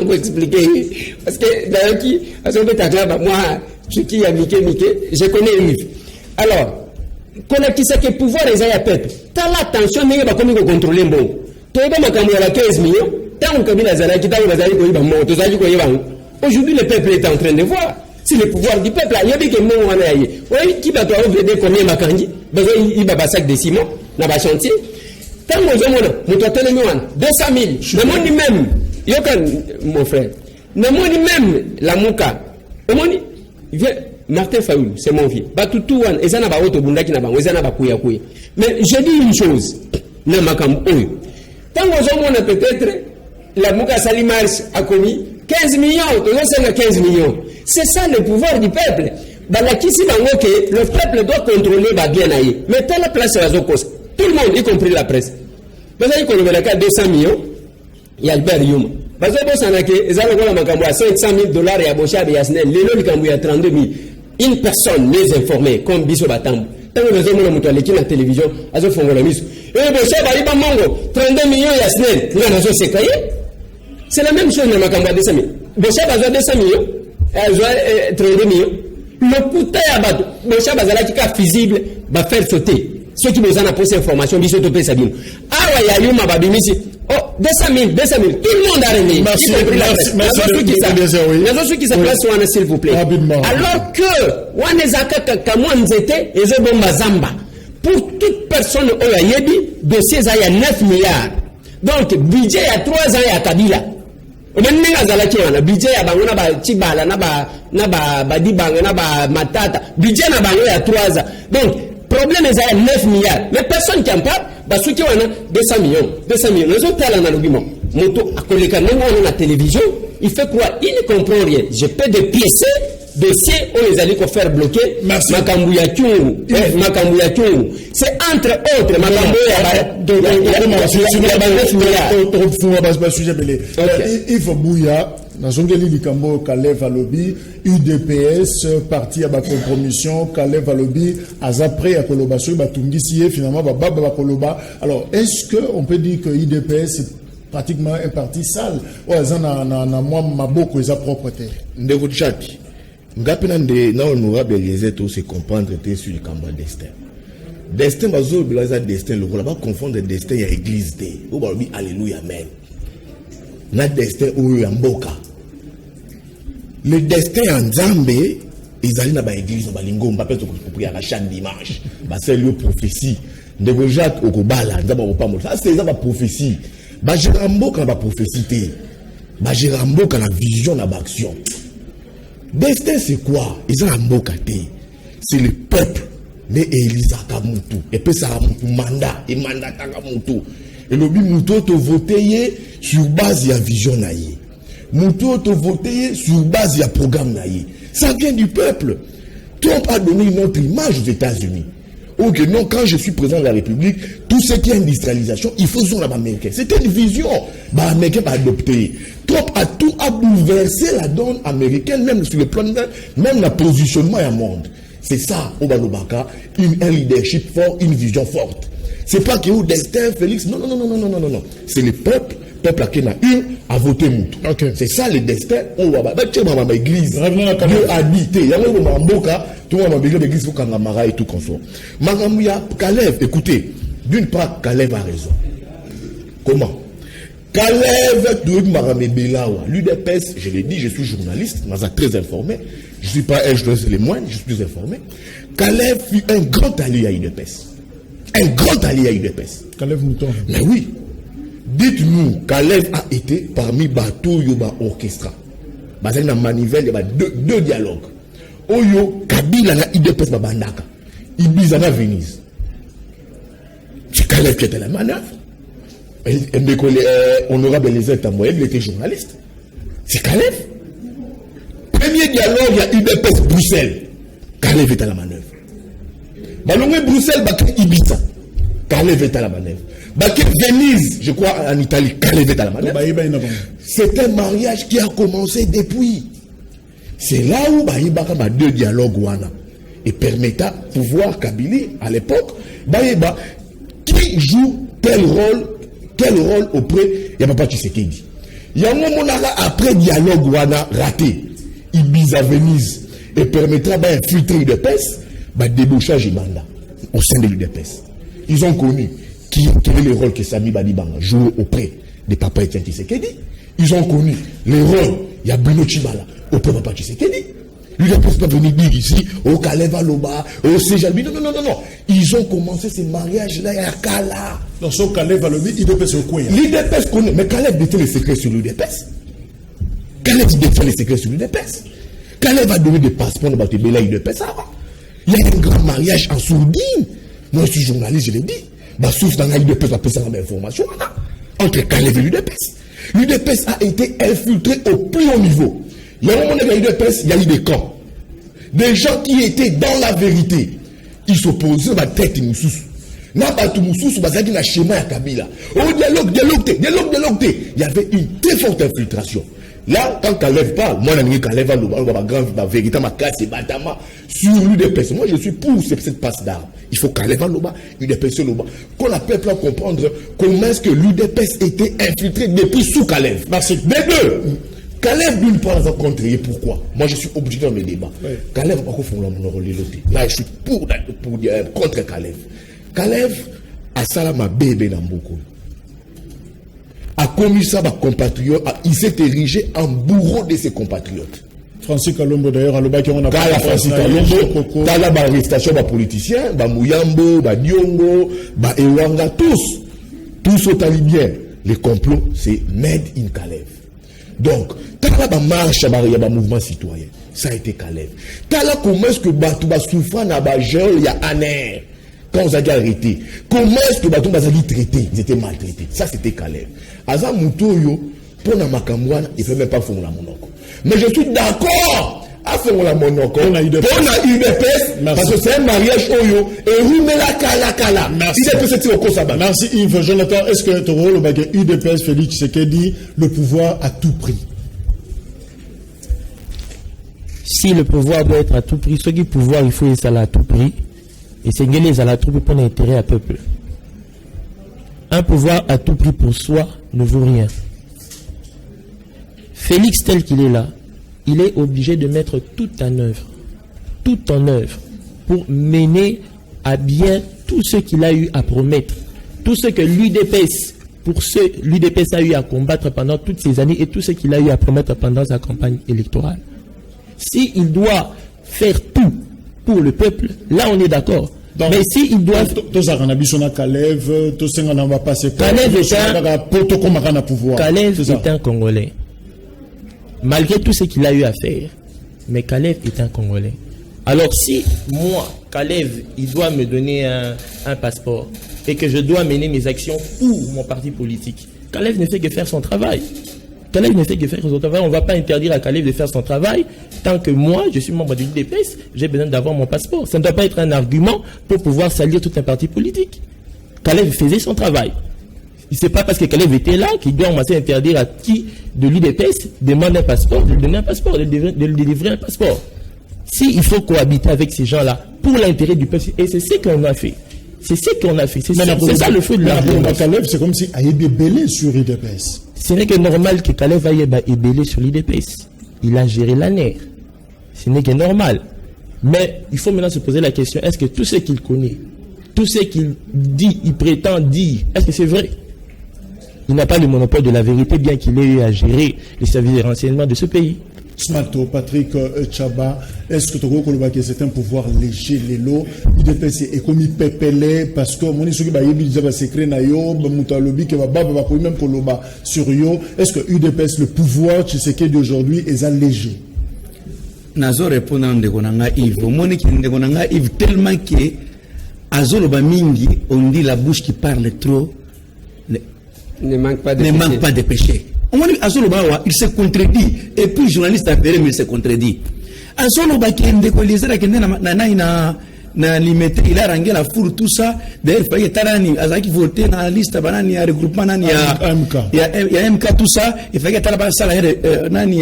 Pour expliquer parce que d'ailleurs qui azobe takaba moi qui ya mike je connais lui. Alors kona kisake pouvoir ezaya peuple. T'as l'attention mais ba komi ko contrôler mbongo. Toyeba makambu ya 15 millions. Tant Kabila zalaki tant bazali ko yiba mbongo tozali ko yiba. Aujourd'hui le peuple est en train de voir si le pouvoir du peuple a yébi que mbongo wana yaye. Oui qui va doit vendre combien makangi? Besoin yiba ba sac de ciment na ba chantier. Tant ozomona muto telemi wana 200 000. Na moni même yokan mon frère. Na moni même la muka. Omoni vient Martin Fayoulou, c'est mon vieux. Batutu wana ezana ba auto bundaki na bango ezana ba kuya. Mais je dis une chose na makambu oyo. Tant ozomona peut-être la muka Salimars a commis 15 millions, 15 millions. C'est ça le pouvoir du peuple. Balakisi bango que le peuple doit contrôler ba bien aïe. Mais telle place à Zokos. Tout le monde, y compris la presse. Parce qu'on veut la 200 millions, il y a Albert Youm. Parce que ça n'a que, ils ont la makambo à 500 000 $, et à Bocha, et à Snell, les lots, il y a 32 000. Une personne mieux informée, comme Bisso Batambo. Tant que nous avons l'équipe la télévision, ils ont fait la mise. Et Bocha, il y a Mango, 32 millions, et à Snell, nous avons c'est la même chose, dans makambo à 200 000. Bocha, il y a 200 millions, et 32 millions. Le putain à Bato, Bocha, il y a visible, va faire sauter. Ceux qui nous ont posé information, ils sont topés, ça dit. Ah, ouais, il y a eu ma babimisi. Oh, 200 000. Tout le monde a réveillé. Merci. Ceux qui se placent, s'il vous plaît. Rapidement. Alors que, Wanezaka Kakamouanzete, et Zobomba Zamba, pour toute personne, Oyayebi, dossier, il y a 9 milliards. Donc, budget, il y a 3 ans, il y a Kabila. Budget, il y a Bangona, Chibala, Naba, Dibanga, Naba, Matata. Budget, il y a 3 ans. Donc, problème est à 9 milliards. Mais personne qui en parle, parce qu'il y a 200 millions. 200 millions. Nous avons un argument. Moto, à côté de la télévision, il fait croire, il ne comprend rien. Je peux dépiécer dossier où les alliés faire bloquer. Merci. Makambouya Tchou. C'est entre autres, il faut bouillir. Nazongeli Likambo, Kalev Alobi, UDPS, parti à la compromission, Kalev Alobi, après à Koloba, sur Batungisiye, finalement, Baba Koloba. Alors, est-ce qu'on peut dire que UDPS est pratiquement un parti sale? Ou est-ce moi, ma beaucoup, ils propreté? Ndeko Tchaki, Ngapinande, na honorable Eliezer, tout se comprendre sur le Kamba destin. Destin, bazo, blaza destin, le rôle, va confondre destin et église, ou babi, alléluia, amen. Na destin ou yamboka. Le destin en Zambé, ils allaient dans l'église, dans l'Ingo, on peut prier à chaque dimanche. C'est le prophétie. De Jacques Okobala, ça c'est la prophétie. Jéramboka la prophétie. Jéramboka la vision, la action. Destin c'est quoi? Ils ont un mboka. C'est le peuple. Mais Elisa Kamutu. Et puis ça a un mandat. Et mandat Kamutu. Et le but, nous te voter sur base de la vision. Nous te voter sur base de la programme. Ça vient du peuple. Trump a donné une autre image aux États-Unis. Ok, non, quand je suis président de la République, tout ce qui est industrialisation, il faut sur l'américain. C'était une vision. L'américain va adopter. Trump a tout à bouleverser la donne américaine, même sur le plan, même le positionnement du monde. C'est ça, Obalobaka, un leadership fort, une vision forte. C'est pas que au destin, Félix. Non. C'est le peuple qui a une à voter Moutou. Okay. C'est ça le destin. On va dans l'église. Dieu a habité. Il y a un mboka. Tout le monde a l'église pour Kangamara et tout consort. Magamouya, Kalev, écoutez. D'une part, Kalev a raison. Comment? Kalev Douib Maramebelawa, l'UDPS, je l'ai dit, je suis journaliste, mais très informé. Je ne suis pas un journaliste les moines, je suis plus informé. Kalev fut un grand allié à l'UDPS. Un grand allié à l'UDPS. Kalev Mouton. Mais oui. Dites-nous, Kalev a été parmi Bateau Yoba Orchestra. Basé dans Manivelle, il y a deux dialogues. Oyo, Kabila na UDPS Babandaka. Ibiza na Venise. C'est Kalev qui était la manœuvre. Honorable Elisabeth Tamoyeb, il était journaliste. C'est Kalev. Premier dialogue, il y a UDPS Bruxelles. Kalev est à la manœuvre. Balongé Bruxelles, Baké Ibiza. Kalev est à la manœuvre. Baké Venise, je crois en Italie, Kalev est à la manœuvre. C'est un mariage qui a commencé depuis. C'est là où Baïbaka a deux dialogues wana et permettant pouvoir Kabila à l'époque, Baïba qui joue quel rôle auprès de Papa Tshisekedi. Il y a un moment après dialogue wana raté, Ibiza Venise et permettra d'infiltrer l'UDPS, débauchage et mandat au sein de l'UDPS. Ils ont connu quel est le rôle que Sami Badibanga joue auprès de Papa Etienne Tshisekedi. Ils ont connu le rôle, il y a Bruno Chibala auprès de Papa Tshisekedi. L'UDPS peut venir dire ici, au Kaleva Loba, au Sejalbi. Non. Ils ont commencé ces mariages-là à Kala. Donc, ce Kaleva Loba, l'UDPS au coin. L'UDPS connaît, mais Kalev détient les secrets sur l'UDPS. Kalev détient les secrets sur l'UDPS. Kalev va donner des passeports dans l'UDPS. Il y a un grand mariage en sourdine. Moi, je suis journaliste, je l'ai dit. Ma source dans l'UDPS va passer l'information entre Kalev et l'UDPS. L'UDPS a été infiltré au plus haut niveau. Il y a un moment où l'UDPS, il y a eu des camps. Des gens qui étaient dans la vérité. Ils s'opposaient à la tête de Moussous. Il y a schéma à Kabila. Oh, dialogue. Il y avait une très forte infiltration. Là, quand Kalev parle, moi, je Kalev la vérité, ma classe, c'est Batama sur l'UDPS. Moi, je suis pour cette passe d'armes. Il faut Kalev Loba, l'UDPS Loba. Qu'on a peuple à comprendre comment est-ce que l'UDPS était infiltré depuis sous Kalev. Merci. Les deux. Kalev d'une part a contré. Pourquoi? Moi, je suis obligé dans mes débats. Oui. Kalev n'a pas fait mon rôle. Là, je suis contre Kalev. Kalev a salama bébé dans beaucoup. A commis ça, compatriote, il s'est érigé en bourreau de ses compatriotes. Francis Kalombo d'ailleurs, à l'Oba qui on a parlé. Francis Kalombo, dans la arrestation des politiciens, Mouyambo, Diongo, Ewanga, tous au talibien. Le complot, c'est Made in Kalev. Donc, t'as la marche à mouvement citoyen, ça a été Kalev. T'as là comment est-ce que Batouba souffre dans la gel, il y a un air. Quand on a dit arrêté, comment est-ce que Batouba a dit traité? Ils étaient maltraités. Ça, c'était Kalev. Aza Moutoyo, pour la Makamouane, il ne fait même pas faire la monoko. Mais je suis d'accord à faire la monoko. On a UDPS. Parce que c'est un mariage Oyo. Et oui, mais la Kala. Merci. Merci Yves. Jonathan, est-ce que ton rôle au UDPS, Félix Tshisekedi, le pouvoir à tout prix? Si le pouvoir doit être à tout prix, ce qui est pouvoir, il faut installer à tout prix. Et c'est les à la troupe pour l'intérêt à peuple. Un pouvoir à tout prix pour soi ne vaut rien. Félix, tel qu'il est là, il est obligé de mettre tout en œuvre, pour mener à bien tout ce qu'il a eu à promettre, tout ce que l'UDPS a eu à combattre pendant toutes ces années et tout ce qu'il a eu à promettre pendant sa campagne électorale. S'il doit faire tout pour le peuple, là on est d'accord. Mais si il doit... Kalev est un Congolais. Malgré tout ce qu'il a eu à faire, mais Kalev est un Congolais. Alors si moi, Kalev, il doit me donner un passeport et que je dois mener mes actions pour mon parti politique, Kalev ne fait que faire son travail. On ne va pas interdire à Kalev de faire son travail tant que moi, je suis membre du UDPS, j'ai besoin d'avoir mon passeport. Ça ne doit pas être un argument pour pouvoir salir tout un parti politique. Kalev faisait son travail. Ce n'est pas parce que Kalev était là qu'il doit commencer à interdire à qui de l'UDPS demande un passeport, de lui donner un passeport, de lui délivrer un passeport. S'il faut cohabiter avec ces gens-là pour l'intérêt du peuple, et c'est ce qu'on a fait. C'est ça le feu de l'argument. Kalev, c'est comme si il y avait belé sur l'UDPS. Ce n'est que normal que Kalev aille ébélé sur l'UDPS. Il a géré l'ANER. Ce n'est que normal. Mais il faut maintenant se poser la question, est-ce que tout ce qu'il connaît, tout ce qu'il dit, il prétend dire, est-ce que c'est vrai? il n'a pas le monopole de la vérité, bien qu'il ait eu à gérer les services de renseignement de ce pays. Smalto, Patrick Chaba, est-ce que tu as que c'est un pouvoir léger, les lots, UDPS est comme pépélé, parce que mon issu qui va y secret na yo, mutalobi qui va même pour l'oba sur yo, est-ce que UDPS, le pouvoir, tu sais d'aujourd'hui, est léger? Nazo répondant de konanga Yves, moni qui de konanga Yves tellement que azoloba mingi, on dit la bouche qui parle trop ne manque pas de péché. Il se contredit. Et puis, journaliste affairé, mais il se contredit. Azoloba qui est décollisé, qui na limité, il a rangé la foule, tout ça. D'ailleurs, il fallait Tarani, Azaki voter dans la liste, banani, a regroupement, nani, il y a MK, tout ça. Il fallait Taraba, ça, nani,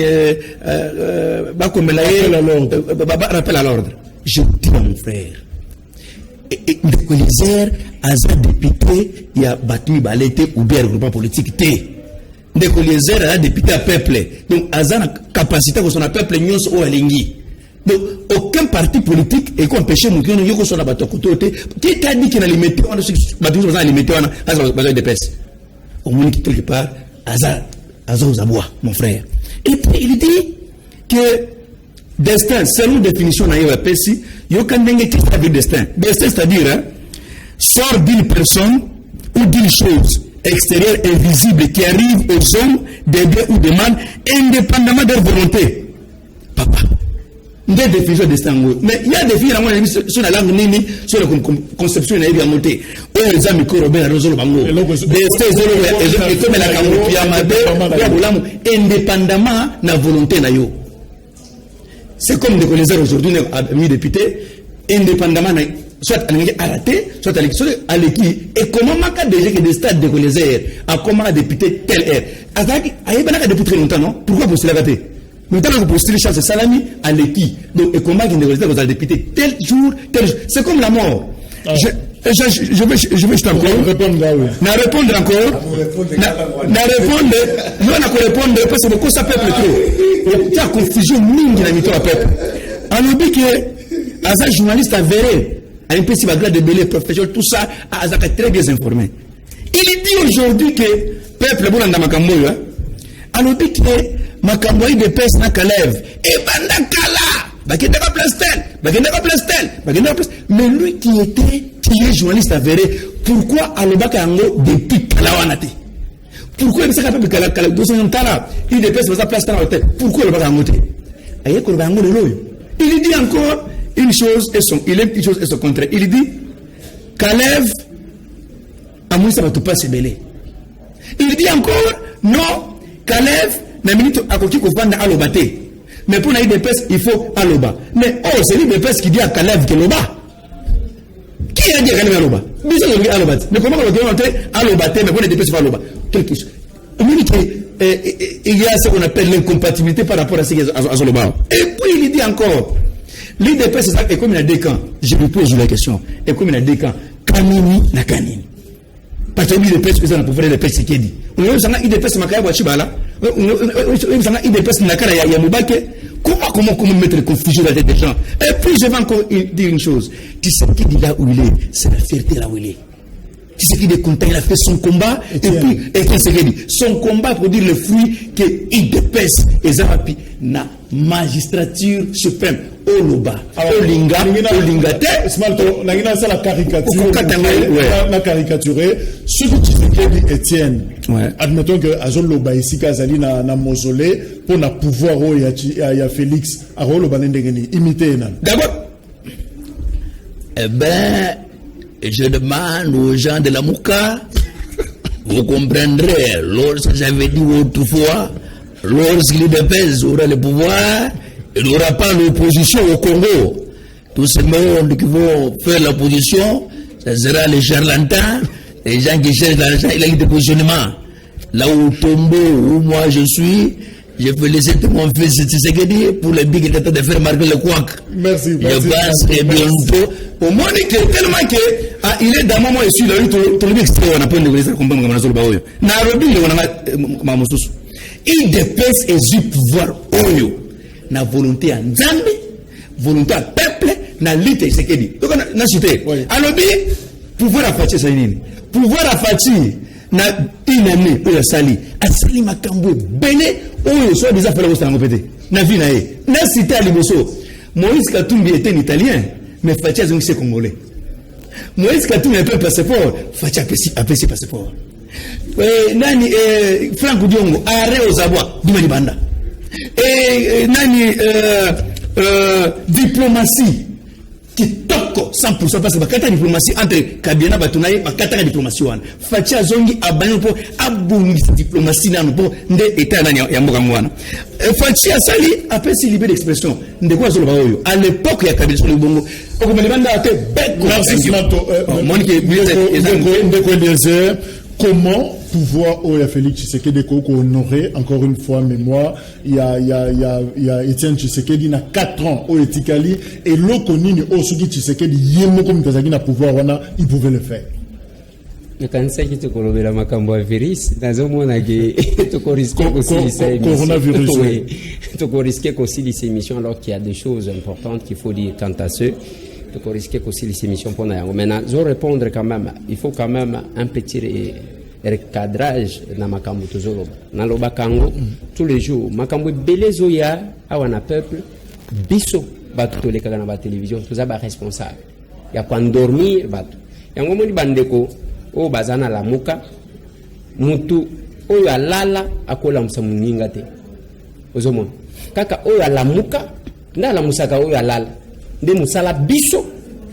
rappel à l'ordre. Je dis à mon frère, décollisé, Aza député, il y a battu, balété, ou bien regroupement politique, décollisé, il y a député à peuple. Donc, Aza a capacité que son peuple nyons ou alingi. Donc, aucun parti politique est empêché de nous dire sur la bataille côté. Qui t'a dit qu'il a limité, on a limité, on a besoin de pèse. Au moins, quelque part, Aza aux abois, mon frère. Et puis, il dit que destin, selon définition de la PSI, il y a aucun destin. Destin, c'est-à-dire, sort d'une personne ou d'une chose extérieure invisible qui arrive aux hommes, des biens ou des mal, indépendamment de leur volonté. Papa. Des définitions de destin. Mais il y a des définitions sur la langue nini, sur la conception de la montée. Oh, les amis, Robert, Rosolo Bango. Comme la Kamoupi, indépendamment de la volonté. C'est comme les collègues aujourd'hui, amis députés, indépendamment, soit à arrêté, soit à l'équipe. Et comment m'a déjà que des stades de collègues, à comment un député tel est. Il y a depuis très longtemps, non? Pourquoi vous la gâtez? Maintenant, vous postez les chances salami à l'équipe. Donc, et comment il négocier vous allez député tel jour. C'est comme la mort. Je vais encore répondre encore. Je vais encore répondre parce que beaucoup ça peuple trop. Il y a confusion mingi dans le peuple. On oublie que Aza journaliste avéré, à un peu si bagarre de belé professionnel, tout ça, Aza est très bien informé. Il dit aujourd'hui que peuple bon dans Makamboyo, on oublie que Makamboyi de pèse na Kalev et Bandakala. Mais lui qui est journaliste avéré, pourquoi Alobaka Ango depuis Kalawanate? Pourquoi il s'est capable de Kalawanate? Il dépêche sa place dans la tête. Pourquoi Alobaka Ango? Il dit encore une chose et son contraire. Il dit Kalev Amoui va tout pas se mêler. Il dit encore non, Kalev na minute à côté qu'on vend à l'obate. Mais pour l'IDPS, il faut à l'oba. Mais oh, c'est l'IDPS qui dit à Kalev que l'oba. Qui a dit à l'oba? Mais comment on va entrer à l'obate, mais pour l'IDPS, il faut à l'oba. Quelque chose. Il y a ce qu'on appelle l'incompatibilité par rapport à ce à l'oba. Et puis il dit encore, l'IDPS, c'est comme il y a deux camps. Je lui pose la question. Et comme il y a deux camps, Kanini na Kanini. Parce que l'IDPS, c'est un pouvoir de l'IDPS qui dit. On a l'IDPS, Makaya Wachibala. Comment mettre confusion dans la tête des gens? Et puis je vais encore dire une chose. Tu sais qui dit là où il est, c'est la fierté là où il est. Tu sais qu'il est content, il a fait son combat. Et puis, qu'est-ce qu'il dit? Son combat pour dire le fruit que IDPS et Zarapi na magistrature suprême. Oloba, Olinga, Olingate. Smalto, la caricature. La caricaturé. Ce que tu sais, Étienne. Admettons que Azoloba ici, Kazali na mausolée, pour na pouvoir, il y a Félix, Aroloba Nendegeni, imiter. D'abord, eh ben, je demande aux gens de la Mouka, vous comprendrez, lorsque j'avais dit autrefois, lorsque l'IDPS aura le pouvoir, il n'y aura pas l'opposition au Congo. Tous ces mondes qui vont faire l'opposition, ce sera les charlatans, les gens qui cherchent l'argent et le positionnement. Là où Tombo, où moi je suis, je peux laisser tout mon fils Tshisekedi pour le big état de faire marquer le couac. Merci. Je pense que bientôt, au moins tellement que il est dans moment ici, là, tout le monde on a pas de négocier comme on a sur le baoyo. Nairobi, on a ma moussous. Il dépasse et du pouvoir oyo. Na volonté à Nzambe, volonté à peuple, na lutte et Tshisekedi. Donc on a cité. Alors pouvoir à Fati c'est nini? Pouvoir à Fati na une année oyo asali makambo ebele oyo so déjà fallait osango pété na vie na ye na cité à liboso. Moïse Katumbi était un Italien mais Fatia Zongi c'est congolais. Moïse Katumbi a un passeport, Fatia a pris passeport. Nani Franck Diongo arrêt aux abois du Malibanda. Et nani diplomatie qui toko 100% parce que bakata diplomatie entre Kabila Batunaye bakata diplomatie wana. Fatia Zongi abanye pour abungi diplomatie nanu pour nde état nani ya mboka mwana. Fatia sali après si libéré d'expression nde kwa zolo baoyo à l'époque ya Kabila sur le bongo au Malibanda a été comment pouvoir Oya Félix Tshisekedi honorer encore une fois mémoire il y a Étienne Tshisekedi na 4 ans au Etikali et l'Okonini Osugi Tshisekedi yemo comme Kazaki na pouvoir wana il pouvait le faire. Le cancer qui te colobera makambo virus dans un monde qui te risquer aussi coronavirus oui te risquer aussi les émissions alors qu'il y a des choses importantes qu'il faut dire quant à ceux te risquer aussi les émissions pour nous. Maintenant je répondre quand même il faut quand même un petit recadrage na makambo tozoloba na loba kango tous les jours makambo belezo ya awana peuple biso batu toleka na ba télévision toza ba responsable ya kwa dormir batu yango moni bandeko o bazana la muka mutu oyo alala akola musamuninga te ozomona kaka oyo alamuka ndala musaka oyo alala nde musala biso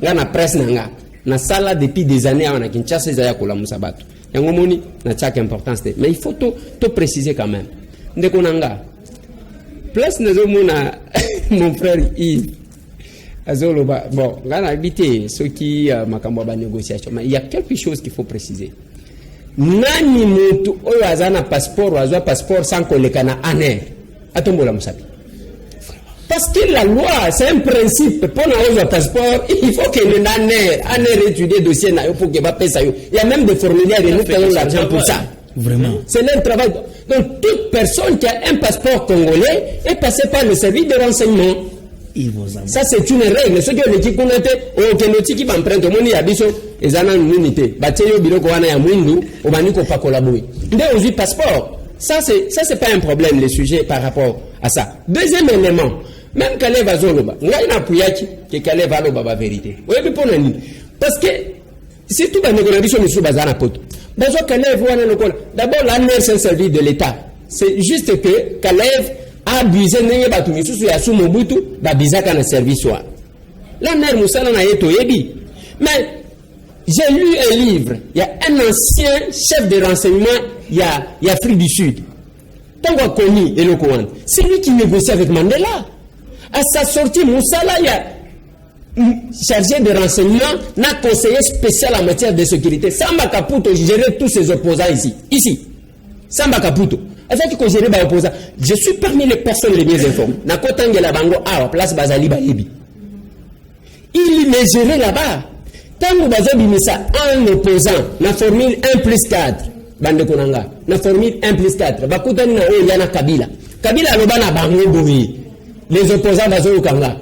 ngana presse nanga na sala depuis des années awana Kinshasa za ya kola musabatu yango moni na chaque importance te mais il faut to préciser quand même ndeko nanga place nazo mona mon frère Yves azoloba bon ngana habité ceux qui makambo ba négociation mais il y a quelque chose qu'il faut préciser nani mutu oyo azana passeport azwa passeport sans kolekana aner atombola musabi parce que la loi c'est un principe pour avoir passeport il faut que le aner étudie dossier na yo pour que ba pesa yo il y a même des formulaires et nous payons l'argent pour ça vraiment c'est leur travail donc toute personne qui a un passeport congolais est passée par le service de renseignement. Ça c'est une règle. Ce que les qui connaissent, au Kenoti qui va emprunter, mon yabiso, et zana l'unité. Bateyo biloko wana ya mwindu, au maniko pas collaborer. Dès aujourd'hui passeport. Ça c'est pas un problème le sujet par rapport à ça. Deuxième élément, même Kale va zoloba, ngai na puyaki que Kale va loba vérité. Oui mais pour nani. Parce que si tout va négocier sur bazana poto. Bazo Kale wana lokola. D'abord l'ANER c'est un service de l'État. C'est juste que Kalev a abusé ndenge batu misusu ya su Mobutu ba bizaka na service wa la ner musala na yeto yebi mais j'ai lu un livre il y a un ancien chef de renseignement il y a Afrique du Sud Tango Koni Elokouane c'est lui qui négocie avec Mandela à sa sortie musala il y a chargé de renseignement na conseiller spécial en matière de sécurité Samba Kaputo gérait tous ses opposants ici Samba Kaputo avec que gérer ba opposant je suis parmi les personnes les mieux informées na kotangela bango awa place bazali ba yebi il les gérait là-bas tango bazabimisa un opposant na formule 1+4 bande konanga na formule 1+4 bakutani na oyo yana Kabila aloba na bango boyi les opposants bazo kanga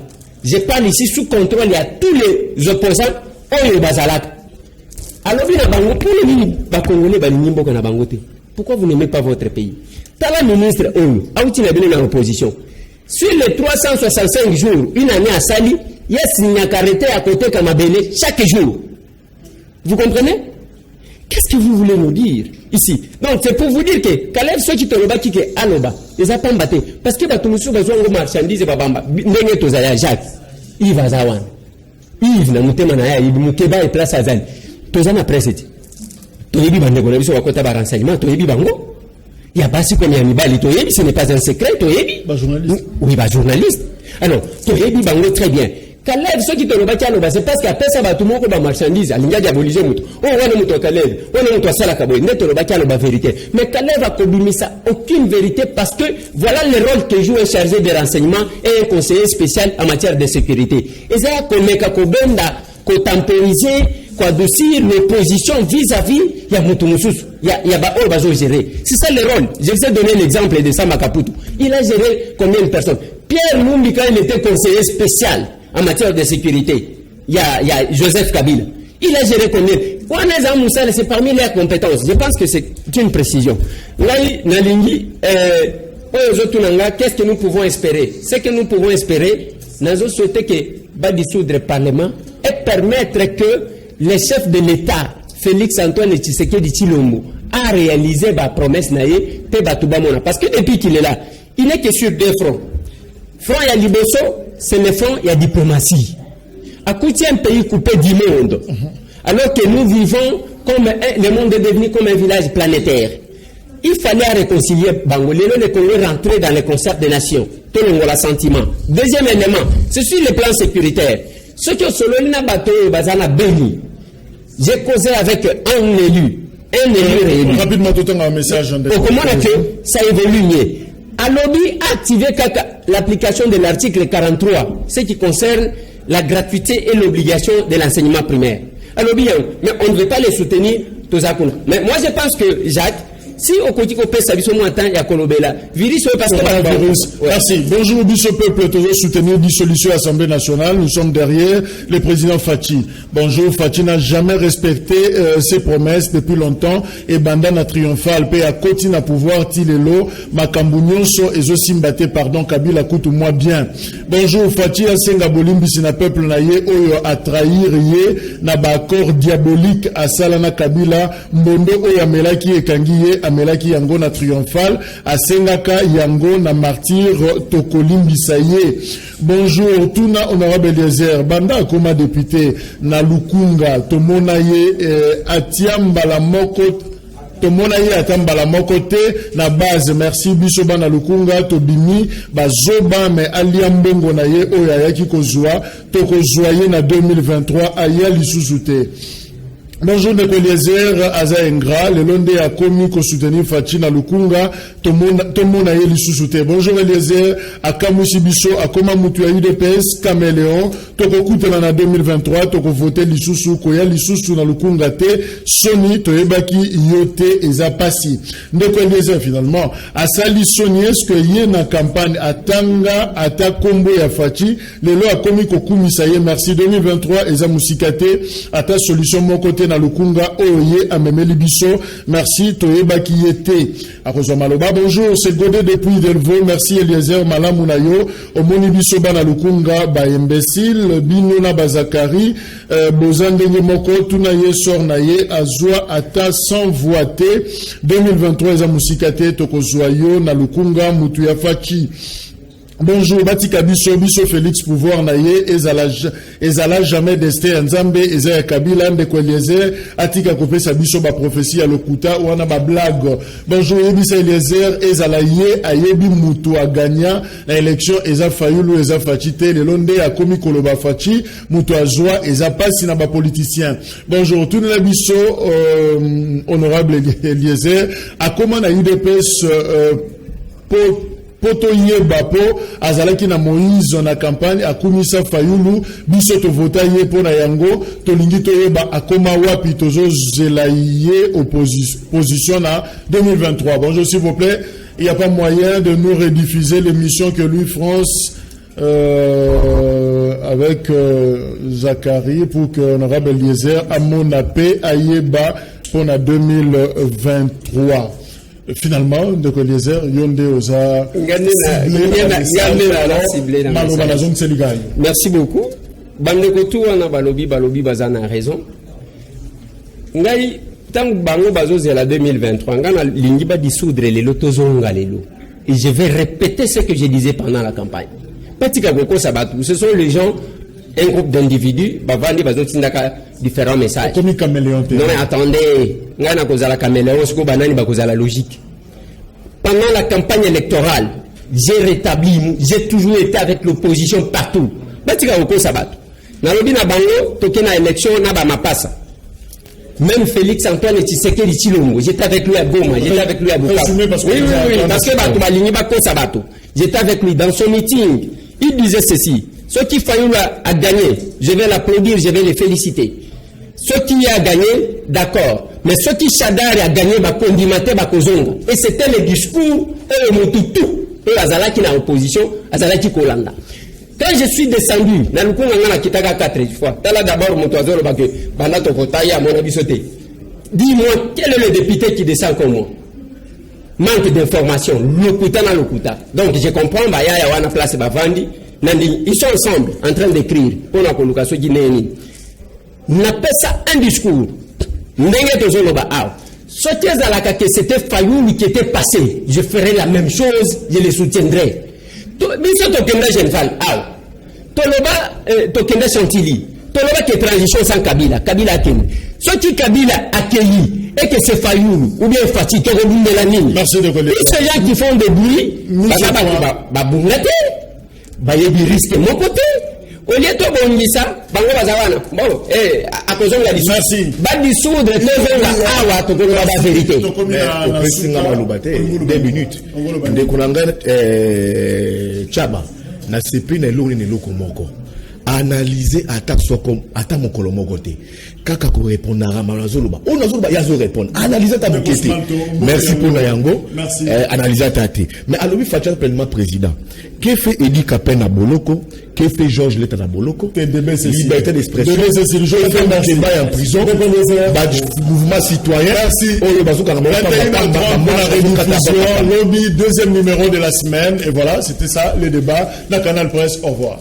je parle ici sous contrôle il y a tous les opposants oyo bazalaka alobi na bango pour les mini ba congolais ba nyimbo kana bango te. Pourquoi vous n'aimez pas votre pays? Tala ministre Oyo, Aouti n'a bien dans l'opposition. Sur les 365 jours, une année à Sali, il y a signé arrêté à côté Kamabele chaque jour. Vous comprenez? Qu'est-ce que vous voulez nous dire ici? Donc c'est pour vous dire que Kalev ceux qui te le battent qui est aloba, les a pas battu parce que batumusu besoin de marchandises et babamba. Ndenge tozaya Jacques, Yves Azawan, Yves na mutema na ya Yves mukeba et place Azan. Tozana presse. Toyebi bandeko na biso bakota ba renseignement toyebi bango ya basi comme ya mibali toyebi ce n'est pas un secret toyebi ba journaliste oui ba journaliste alors toyebi bango très bien Kalev ceux qui te le battent aloba c'est parce que après ça ba tout moko ba marchandise alinga diaboliser mutu wana mutu Kalev wana mutu sala kaboy neto le battent aloba vérité mais Kalev a kobimisa aucune vérité parce que voilà le rôle que joue un chargé de renseignement et un conseiller spécial en matière de sécurité et ça komeka kobenda ko temporiser quoi adoucir l'opposition vis-à-vis ya mutu mususu ya ba o bazo gérer c'est ça le rôle. Je vous ai donné l'exemple de Samba Kaputu, il a géré combien de personnes? Pierre Lumbi quand il était conseiller spécial en matière de sécurité il y a Joseph Kabila il a géré combien? c'est parmi leurs compétences. Je pense que c'est une précision. Là, Nalingi, qu'est-ce que nous pouvons espérer? Ce que nous pouvons espérer, nous avons souhaité que va dissoudre le Parlement et permettre que les chefs de l'État, Félix Antoine Tshisekedi Tshilombo, a réalisé la promesse naïe parce que depuis qu'il est là, il n'est que sur deux fronts. Front il y a Liboso, c'est le front il y a diplomatie. À côté un pays coupé du monde, alors que nous vivons comme le monde est devenu comme un village planétaire. Il fallait réconcilier Bango. Le Congo rentrer dans le concert des nations. Tout le monde a sentiment. Deuxième élément, c'est sur le plan sécuritaire. Ceux qui ont solo na bateau bazana Beni. J'ai causé avec un élu réélu. Rapidement, tout un message. Comment que ça évolue mieux. Alobi a activé l'application de l'article 43, ce qui concerne la gratuité et l'obligation de l'enseignement primaire. Alobi, mais on ne veut pas les soutenir, tous à coup. Mais moi, je pense que Jacques, si au côté qu'on peut s'aviser au moins temps, il y a Kolobela. Virus, parce que merci. Bonjour, Bisso Peuple, toujours soutenir dissolution de l'Assemblée nationale. Nous sommes derrière le président Fachi. Bonjour, Fachi n'a jamais respecté ses promesses depuis longtemps et bandana triomphale paix à côté na pouvoir tilelo makambunyon so ezo simbate pardon Kabila kutu moi bien. Bonjour, Fachi a senga bolimbi sina peuple na ye oyo a trahir ye na ba accord diabolique à Salana Kabila mbondo oyo amelaki ekangi ye amelaki yango na triomphal asengaka yango na martyr tokolimbisa ye. Bonjour tuna honorable Eliezer banda koma député na Lukunga tomona ye atiambala moko tomona ye atambala moko te na base. Merci biso bana Lukunga tobimi bazoba me aliambongo na ye oyo ayaki kozwa tokozwa ye na 2023 aya lisusu te. Bonjour Ndeko Eliezer aza engra le londe a komi ko soutenir Fachi na Lukunga tomona ye lisusu te. Bonjour Eliezer akamusi biso akoma mutu ya UDPS Caméléon tokokutana na 2023 toko voter lisusu koya lisusu na Lukunga te soni toyebaki yote eza pasi. Ndeko Eliezer finalement asali soni est-ce que ye na campagne atanga ata kombo ya Fachi lelo akomi ko kumisa ye. Merci 2023 eza musikate ata solution moko te na Lukunga oye amemeli biso. Merci toyebaki yete akozwa maloba. Bonjour c'est Godé depuis Delvaux. Merci Eliezer malamu na yo omoni biso bana Lukunga ba imbécile bino na bazakari bozandenge moko tuna ye sor na ye azwa ata sans voité 2023 eza musikate tokozwa yo na Lukunga mutu ya Fachi. Bonjour Batika biso Félix pouvoir na ye ezala jamais destin nzambe eza Kabila Ndeko Eliezer atika kopesa biso ba prophétie ya lokuta wana ba blague. Bonjour Ebisa Eliezer ezala ye ayebi mutu a gagna na élection eza Fayulu eza Fachi te lelo nde akomi koloba Fachi mutu azwa eza pasi na ba politicien. Bonjour tout na biso honorable Eliezer akoma na UDPS poto yeba po azalaki na Moïse na campagne akumisa Fayulu biso to vota ye pona yango tolingi to yeba akoma wapi tozo zela ye opposition na 2023. Bonjour s'il vous plaît, il n'y a pas moyen de nous rediffuser l'émission que Louis France avec Zachary pour que honorable Eliezer amonape ayeba pona 2023. Finalement, Ndeko Eliezer yonde oza merci beaucoup. Bandeko tu wana balobi bazana raison. Ngai tangu bango bazozela 2023 ngana lingi ba dissoudre lelo tozonga lelo. Et je vais répéter ce que je disais pendant la campagne. Patika goko sabatu, ce sont les gens, un groupe d'individus, bavandi bazotindaka différents messages. Comme caméléon. Non mais attendez, ngana kozala caméléon, siko banani bakozala logique. Pendant la campagne électorale, j'ai toujours été avec l'opposition partout. Batika oko sabatu. Nalobi na bango tokena élection na ba mapasa. Même Félix Antoine Tshisekedi Tshilombo, j'étais avec lui à Goma, j'étais avec lui à Bukavu. Oui, parce que batu balingi bako sabatu. J'étais avec lui dans son meeting. Il disait ceci: ce qui Fayulu a gagné, je vais l'applaudir, je vais les féliciter. Ce qui a gagné, d'accord. Mais ce qui Chadari a gagné, va condimenter, va kozonga. Et c'était le discours et le motutu. Et Azalaki na opposition, Azalaki Kolanda. Quand je suis descendu, na lukunga ngana kitaka 4 fois. Tala d'abord mon toiseau le bague, bana to kotaya mon abi sauté. Dis-moi quel est le député qui descend comme moi? Manque d'information, lokuta na lokuta. Donc je comprends ba ya wana place bavandi, nandi ils sont ensemble en train d'écrire pour la colocation guinéenne. N'a pas ça un discours. Ndenge tozo loba aw. Sotiez à la que c'était Fayouli qui était passé, je ferai la même chose, je les soutiendrai. Biso tokenda Genval aw. Toloba tokenda Chantilly. Toloba que transition sans Kabila, Kabila ken. Soti Kabila accueilli et que c'est Fayouli ou bien Fati Togolunde la nini. Merci de connaître. Ces gens qui font des bruits, ba bungate, ba yebi risque mon côté. Au lieu de bonisa, bango bazawana. Bon, à cause de la discussion. Merci. Ba dissoudre les gens awa to ko la vérité. Au président Malubate, 2 minutes. Ndekunanga Chaba na sepi na eloni ne loko moko. Analyser attaque soit comme attaque mon kolomoko te. Kaka ko répondre à Malazoluba. On azoluba yazo répondre. Analyser ta moquette. Merci pour Nayango. Merci. Analyser ta té. Mais alobi Fatia pleinement président. Que fait Edi Kapé na Boloko? Que fait Georges Leta na Boloko? Liberté d'expression. Débat en prison. Mouvement citoyen. Merci. Lobby, deuxième numéro de la semaine. Et voilà, c'était ça, le débat. La Canal Presse. Au revoir.